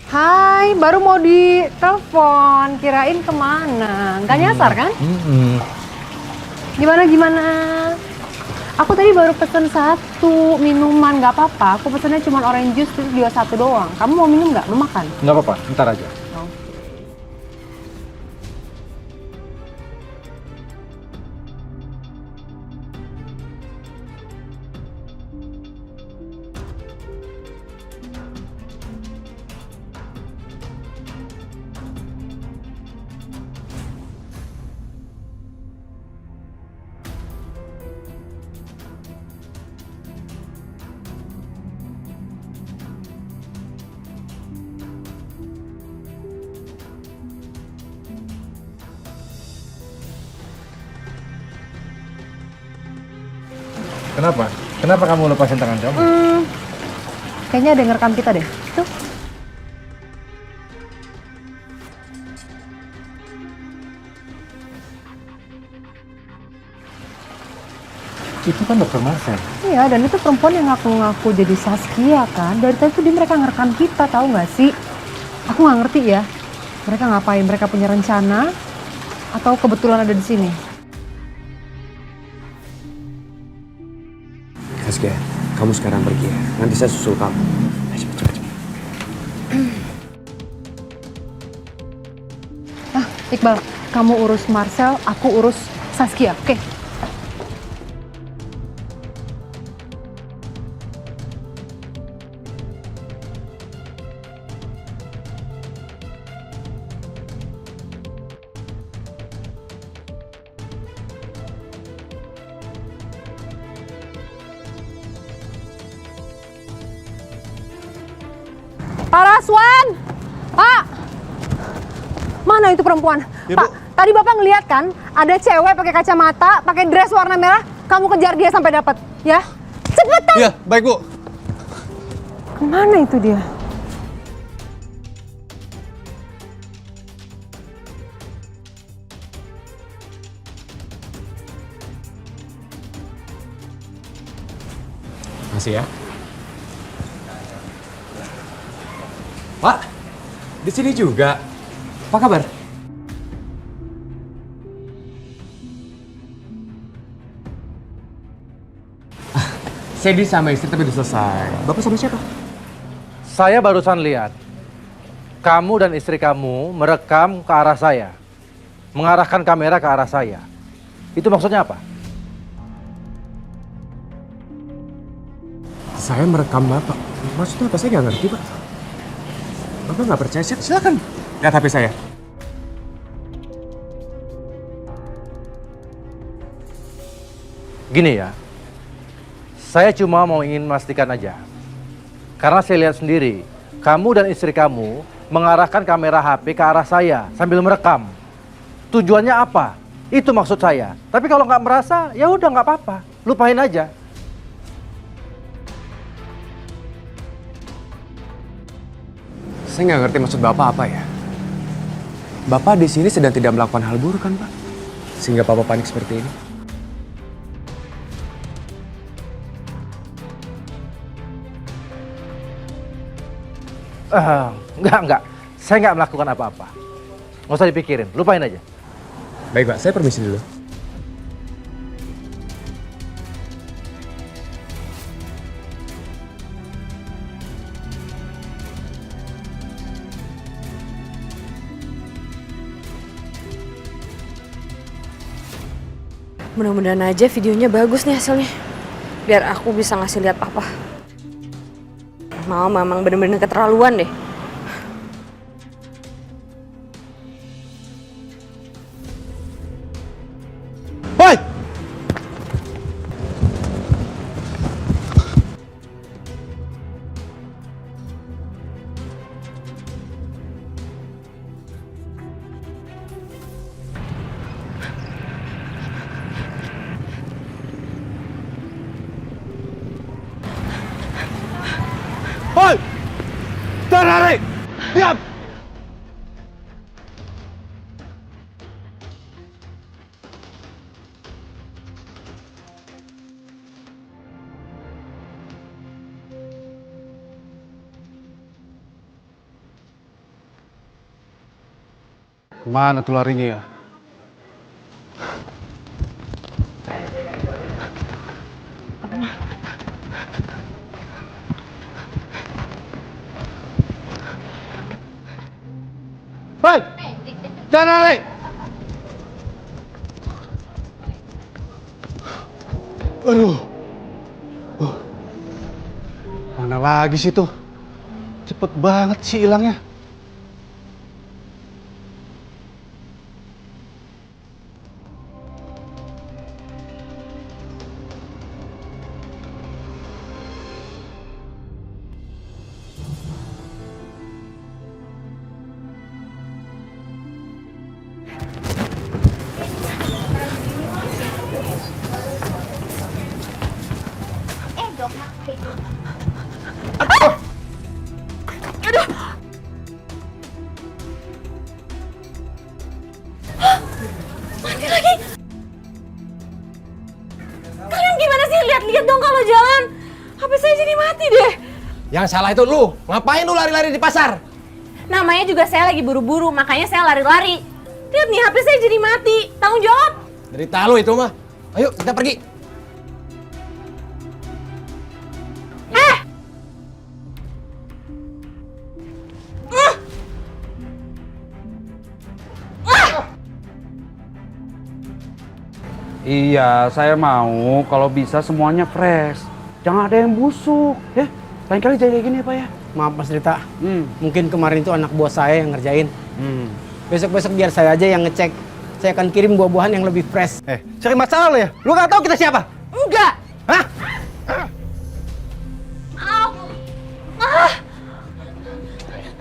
Hai, baru mau ditelepon, kirain kemana? Nggak nyasar kan? Gimana? Aku tadi baru pesen 1 minuman, nggak apa-apa. Aku pesennya cuma orange juice, terus dia 1 doang. Kamu mau minum nggak? Mau makan? Nggak apa-apa, ntar aja. Kenapa? Kenapa kamu lepasin tangan kamu? Kayaknya ada yang ngerekam kita deh. Tuh. Itu kan dokter Marcel. Iya, dan itu perempuan yang ngaku-ngaku jadi Saskia kan. Dari tadi tuh dia mereka ngerekam kita, tahu nggak sih? Aku nggak ngerti ya. Mereka ngapain? Mereka punya rencana atau kebetulan ada di sini? Saskia, kamu sekarang pergi ya. Nanti saya susul kamu. Cepet. Iqbal, kamu urus Marcel, aku urus Saskia, oke? Pak Raswan! Pak! Mana itu perempuan? Ya, Pak, tadi Bapak ngeliat kan ada cewek pakai kacamata, pakai dress warna merah. Kamu kejar dia sampai dapat, ya? Cepetan! Iya, baik Bu. Kemana itu dia? Makasih ya. Pak, di sini juga. Apa kabar? Saya sama istri tapi udah selesai. Bapak sama siapa? Saya barusan lihat kamu dan istri kamu merekam ke arah saya, mengarahkan kamera ke arah saya. Itu maksudnya apa? Saya merekam Bapak. Maksudnya apa? Saya nggak ngerti, Pak. Bapak nggak percaya? Silakan lihat HP saya. Gini ya, saya cuma mau ingin memastikan aja. Karena saya lihat sendiri, kamu dan istri kamu mengarahkan kamera HP ke arah saya sambil merekam. Tujuannya apa? Itu maksud saya. Tapi kalau nggak merasa, ya udah nggak apa-apa. Lupain aja. Saya nggak ngerti maksud Bapak apa ya. Bapak di sini sedang tidak melakukan hal buruk kan, Pak? Sehingga Papa panik seperti ini. Enggak. Saya nggak melakukan apa-apa. Nggak usah dipikirin, lupain aja. Baik, Pak. Saya permisi dulu. Mudah-mudahan aja videonya bagus nih hasilnya. Biar aku bisa ngasih lihat Papa. Memang bener-bener keterlaluan deh. Woi! Woi! Jangan lari! Diam! Kemana tuh larinya ya? Hei! Jangan lari! Aduh. Mana lagi sih tuh? Cepet banget sih hilangnya. Mati lagi. Kalian gimana sih? Lihat-lihat dong kalau jalan. HP saya jadi mati deh. Yang salah itu lu. Ngapain lu lari-lari di pasar? Namanya juga saya lagi buru-buru, makanya saya lari-lari. Lihat nih, HP saya jadi mati. Tanggung jawab. Derita lu itu mah. Ayo kita pergi. Iya, saya mau kalau bisa semuanya fresh. Jangan ada yang busuk, ya. Lain kali jadi kayak gini ya, Pak ya. Maaf Mas Rita. Mungkin kemarin itu anak buah saya yang ngerjain. Besok-besok biar saya aja yang ngecek. Saya akan kirim buah-buahan yang lebih fresh. Cari masalah lo ya? Lu nggak tahu kita siapa? Enggak. Hah?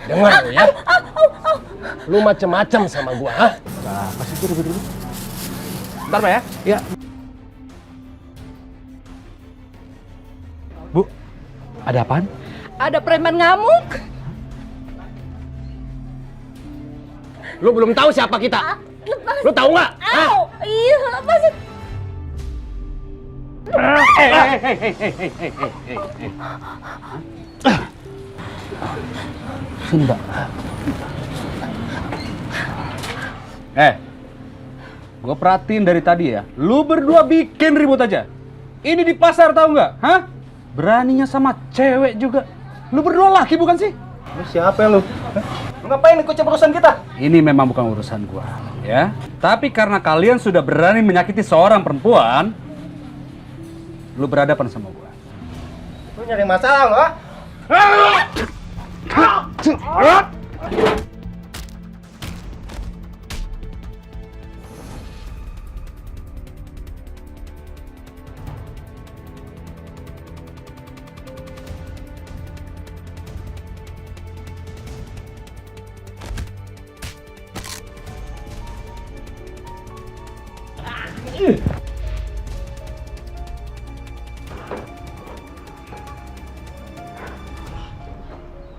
Dengar lu ya. Lu macem-macem sama gua, ha? Apa sih itu ribut-ribut? Bentar, Pak ya. Iya. Bu, ada apaan? Ada preman ngamuk. Lu belum tahu siapa kita. Lu tahu nggak? Iya, lepasin. Sini, Mbak. Gue perhatiin dari tadi ya, lu berdua bikin ribut aja. Ini di pasar tahu nggak? Hah? Beraninya sama cewek juga. Lu berdua laki bukan sih? Lu siapa ya lu? Lu ngapain ikut campur urusan kita? Ini memang bukan urusan gua, ya. Tapi karena kalian sudah berani menyakiti seorang perempuan, lu berhadapan sama gua. Lu nyari masalah lo?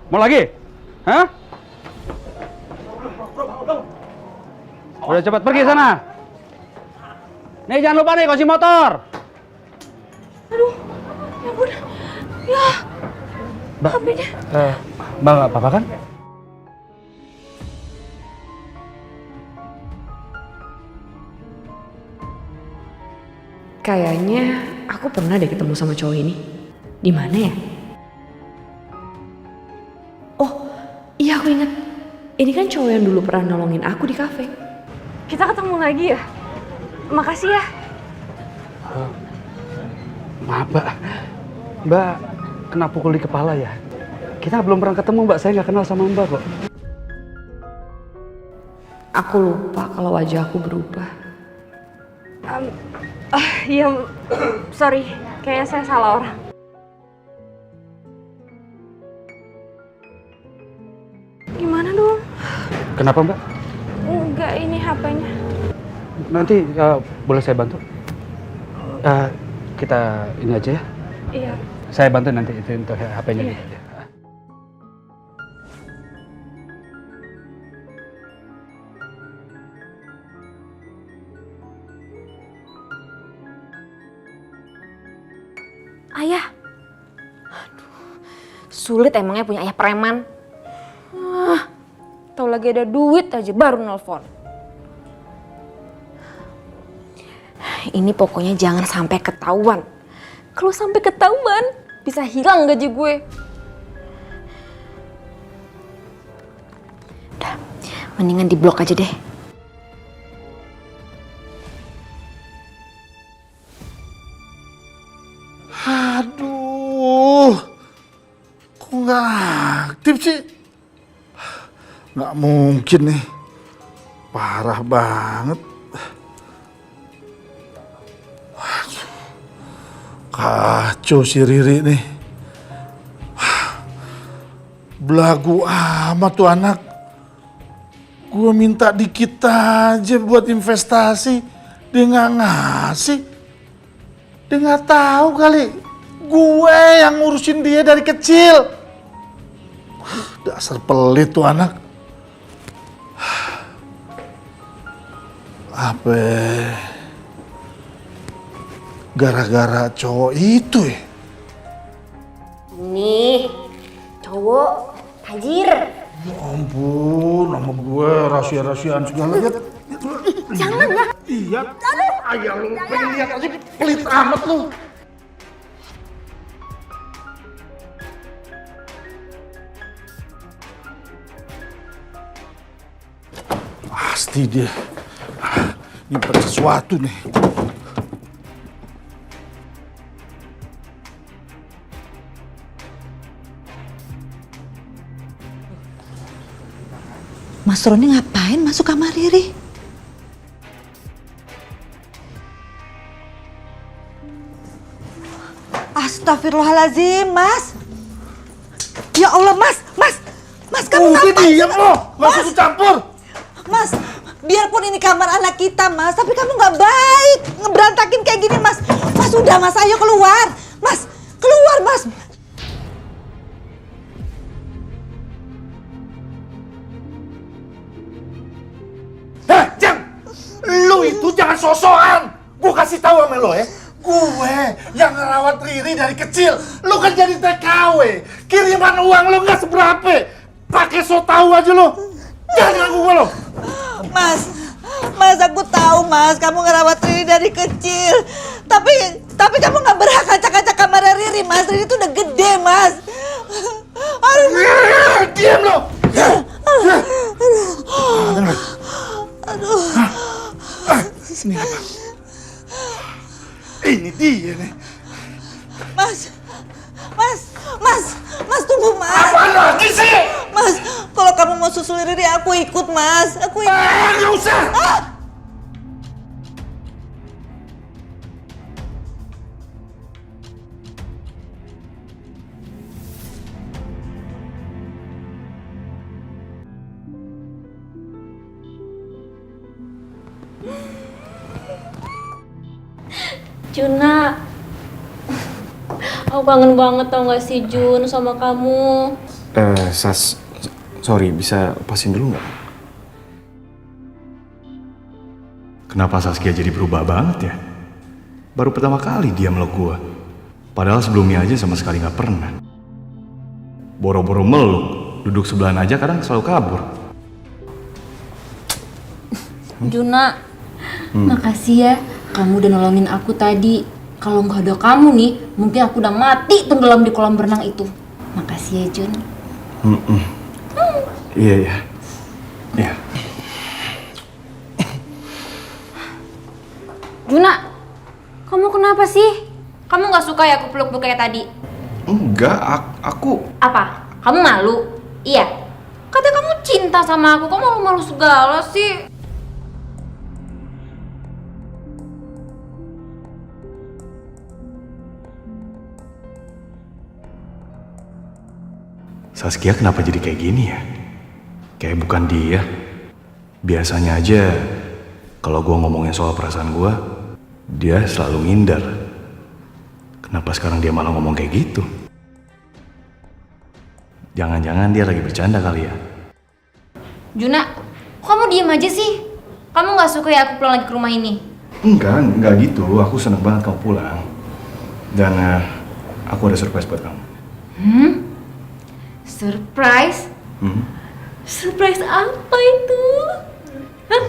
Mau lagi? Hah? Udah cepat pergi sana. Nih jangan lupa nih kunci motor. Aduh, ya ampun. Ya, Mbak, HP-nya. Mbak nggak apa-apa kan? Kayaknya aku pernah deh ketemu sama cowok ini. Di mana ya? Oh, iya aku ingat. Ini kan cowok yang dulu pernah nolongin aku di kafe. Kita ketemu lagi ya? Makasih ya. Maaf, Mbak. Mbak kena pukul di kepala ya? Kita belum pernah ketemu, Mbak. Saya nggak kenal sama Mbak kok. Aku lupa kalau wajah aku berubah. Iya, sorry. Kayaknya saya salah orang. Gimana dong? Kenapa, Mbak? Enggak, ini HP-nya. Nanti boleh saya bantu? Kita ini aja ya. Iya. Saya bantu nanti itu untuk HP-nya. Iya. Ayah. Aduh, sulit emangnya punya ayah preman. Tahu lagi ada duit aja baru nelfon. Ini pokoknya jangan sampai ketahuan. Kalau sampai ketahuan, bisa hilang gaji gue. Udah, mendingan diblok aja deh. Aduh, kok nggak aktif sih? Nggak mungkin nih, parah banget. Waduh, kacau si Riri nih. Belagu amat tuh anak. Gue minta dikit aja buat investasi, dia nggak ngasih. Dia nggak tahu kali, gue yang ngurusin dia dari kecil. Dasar pelit tuh anak. Apa? Gara-gara cowok itu ya? Nih, cowok tajir. Ya ampun, nama gue rahasia-rahasiaan segala. Lihat. Jangan lah. Iya. Ayah lu pengen lihat aja, pelit amat lu. Pasti dia nyimpen sesuatu nih. Mas Roni ngapain masuk kamar Riri? Astagfirullahaladzim, Mas. Ya Allah, Mas. Mas, kamu Udah ngapain? diam lo, nggak usah ikut campur. Mas, biarpun ini kamar anak kita, Mas, tapi kamu nggak baik ngeberantakin kayak gini, Mas. Mas, udah, Mas, ayo keluar. Mas, keluar, Mas. Jang, lu itu jangan sosokan. Gue kasih tahu sama lo ya. Gue yang ngerawat Riri dari kecil. Lu kan jadi TKW. Kiriman uang lo nggak seberapa. Pakai so tahu aja lo. Jangan ganggu gue lo. Mas, aku tahu, Mas, kamu ngerawat Riri dari kecil. Tapi kamu nggak berhak acak-acak kamar Riri, Mas. Riri itu udah gede, Mas. Aduh. Diam lo. Aduh. Ini apa? Ini dia nih. Mas, tunggu, Mas. Apaan lagi sih? Mas, kalau kamu mau susul Riri, aku ikut, Mas. Aku ikut. Nggak usah. Juna, aku kangen banget tau gak sih Jun sama kamu. Sorry, bisa lepasin dulu nggak? Kenapa Saskia jadi berubah banget ya? Baru pertama kali dia meluk gua. Padahal sebelumnya aja sama sekali nggak pernah. Boro-boro meluk, duduk sebelahan aja kadang selalu kabur. Juna, makasih ya. Kamu udah nolongin aku tadi. Kalau nggak ada kamu nih, mungkin aku udah mati tenggelam di kolam renang itu. Makasih ya, Jun. Iya. Juna, kamu kenapa sih? Kamu nggak suka ya aku peluk-peluk kayak tadi? Enggak, aku... Apa? Kamu malu? Iya. Katanya kamu cinta sama aku, kamu malu-malu segala sih. Saskia kenapa jadi kayak gini ya? Kayak bukan dia. Biasanya aja kalau gua ngomongin soal perasaan gua, dia selalu ngindar. Kenapa sekarang dia malah ngomong kayak gitu? Jangan-jangan dia lagi bercanda kali ya? Juna, kamu diem aja sih? Kamu nggak suka ya aku pulang lagi ke rumah ini? Enggak gitu. Aku seneng banget kamu pulang. Dan aku ada surprise buat kamu. Surprise? Surprise apa itu? Hah?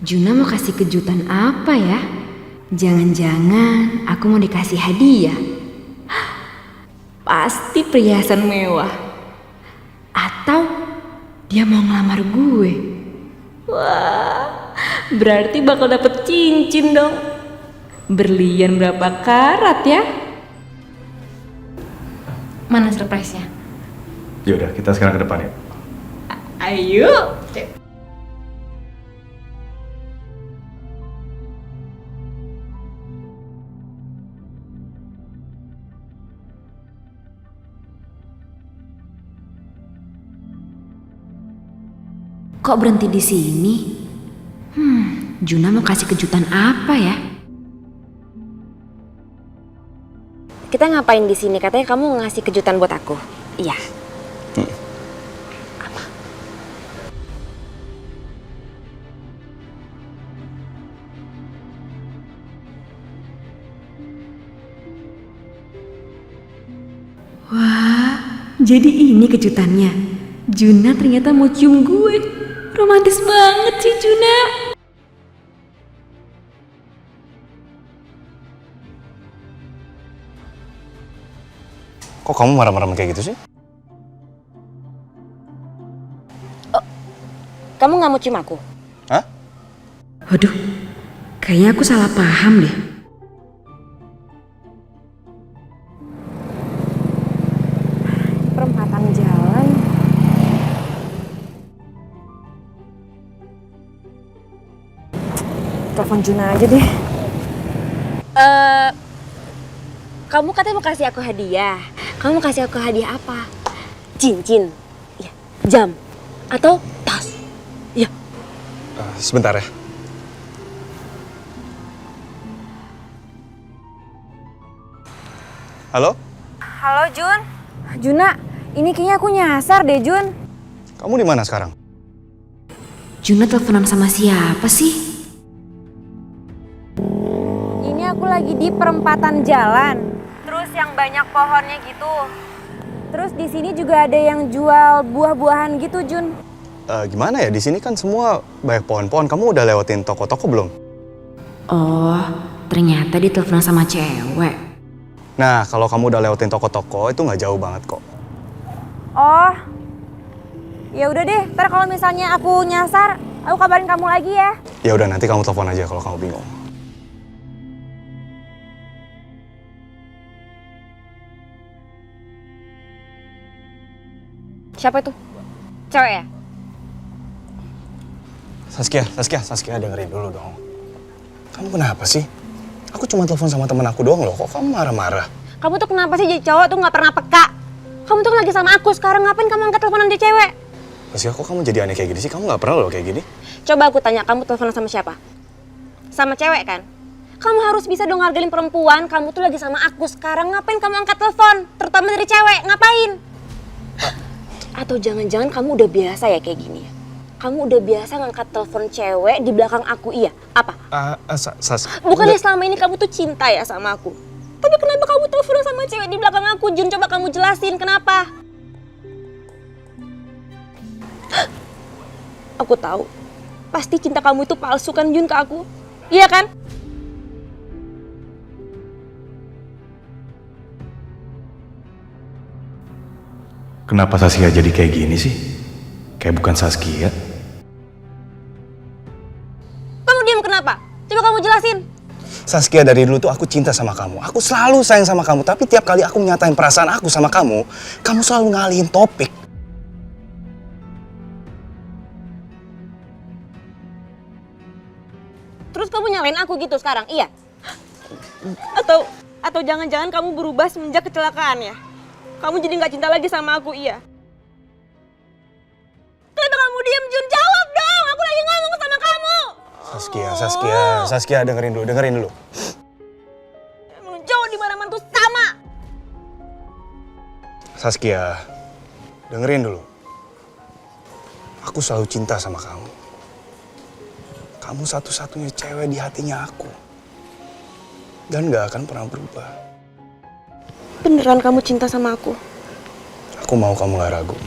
Juna mau kasih kejutan apa ya? Jangan-jangan aku mau dikasih hadiah. Pasti perhiasan mewah. Atau dia mau ngelamar gue. Wah, berarti bakal dapet cincin dong. Berlian berapa karat ya? Mana surprise-nya? Yaudah, kita sekarang ke depan ya. Ayo. Kok berhenti di sini? Juna mau kasih kejutan apa ya? Kita ngapain di sini? Katanya kamu ngasih kejutan buat aku. Iya. Apa? Wah, jadi ini kejutannya. Juna ternyata mau cium gue. Romantis banget sih Juna. Kok kamu marah-marah kayak gitu sih? Kamu gak mau cium aku? Hah? Waduh, kayaknya aku salah paham deh. Perempatan jalan. Telepon Juna aja deh. Kamu katanya mau kasih aku hadiah. Kamu kasih aku hadiah apa? Cincin, ya, jam, atau tas? Ya. Sebentar ya. Halo? Halo Jun. Juna, ini kayaknya aku nyasar deh Jun. Kamu di mana sekarang? Juna teleponan sama siapa sih? Ini aku lagi di perempatan jalan. Terus yang banyak pohonnya gitu. Terus di sini juga ada yang jual buah-buahan gitu Jun. Gimana ya, di sini kan semua banyak pohon-pohon. Kamu udah lewatin toko-toko belum? Oh, ternyata diteleponan sama cewek. Nah, kalau kamu udah lewatin toko-toko itu nggak jauh banget kok. Oh, ya udah deh. Ntar kalau misalnya aku nyasar, aku kabarin kamu lagi ya. Ya udah, nanti kamu telepon aja kalau kamu bingung. Siapa itu? Cewek ya? Saskia dengerin dulu dong. Kamu kenapa sih? Aku cuma telepon sama teman aku doang loh, kok kamu marah-marah? Kamu tuh kenapa sih jadi cowok tuh nggak pernah peka? Kamu tuh lagi sama aku, sekarang ngapain kamu angkat teleponan dia cewek? Saskia, kok kamu jadi aneh kayak gini sih? Kamu nggak pernah loh kayak gini. Coba aku tanya, kamu teleponan sama siapa? Sama cewek kan? Kamu harus bisa dong hargain perempuan, kamu tuh lagi sama aku, sekarang ngapain kamu angkat telepon? Terutama dari cewek, ngapain? Atau jangan-jangan kamu udah biasa ya kayak gini ya? Kamu udah biasa ngangkat telepon cewek di belakang aku, iya? Apa? Bukannya selama ini kamu tuh cinta ya sama aku? Tapi kenapa kamu telepon sama cewek di belakang aku, Jun? Coba kamu jelasin kenapa? Aku tahu, pasti cinta kamu itu palsu kan, Jun, ke aku? Iya kan? Kenapa Saskia jadi kayak gini sih? Kayak bukan Saskia. Kamu diam kenapa? Coba kamu jelasin. Saskia, dari dulu tuh aku cinta sama kamu. Aku selalu sayang sama kamu. Tapi tiap kali aku nyatain perasaan aku sama kamu, kamu selalu ngalihin topik. Terus kamu nyalain aku gitu sekarang, iya? Atau jangan-jangan kamu berubah semenjak kecelakaan ya? Kamu jadi nggak cinta lagi sama aku, iya? Kenapa kamu diam, Jun? Jawab dong! Aku lagi ngomong sama kamu! Saskia, dengerin dulu. Emang cowok di mana-mana tuh sama! Saskia, dengerin dulu. Aku selalu cinta sama kamu. Kamu satu-satunya cewek di hatinya aku. Dan gak akan pernah berubah. Beneran kamu cinta sama aku? Aku mau kamu gak ragu.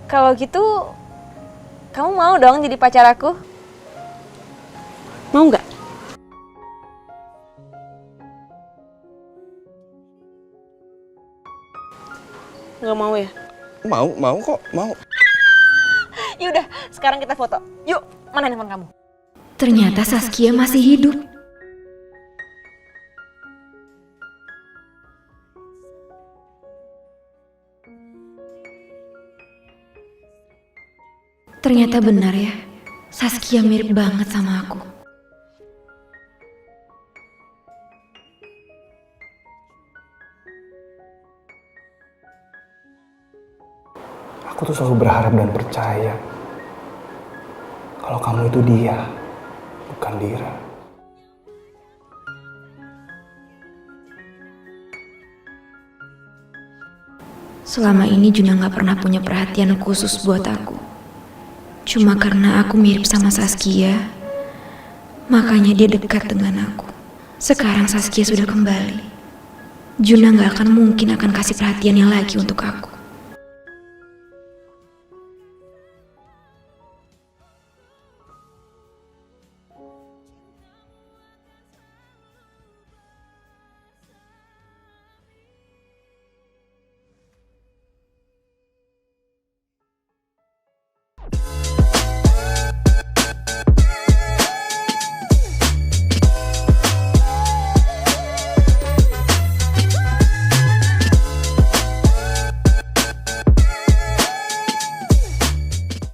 Kalau gitu, kamu mau dong jadi pacar aku? Mau nggak? Nggak mau ya? Mau kok, mau. Yaudah, sekarang kita foto. Yuk, mana handphone kamu? Ternyata Saskia masih hidup. Ternyata benar ya, Saskia mirip banget sama aku. Aku tuh selalu berharap dan percaya kalau kamu itu dia, bukan Dira. Selama ini Juna gak pernah punya perhatian khusus buat aku. Cuma karena aku mirip sama Saskia, makanya dia dekat dengan aku. Sekarang Saskia sudah kembali. Juna gak akan mungkin akan kasih perhatiannya lagi untuk aku.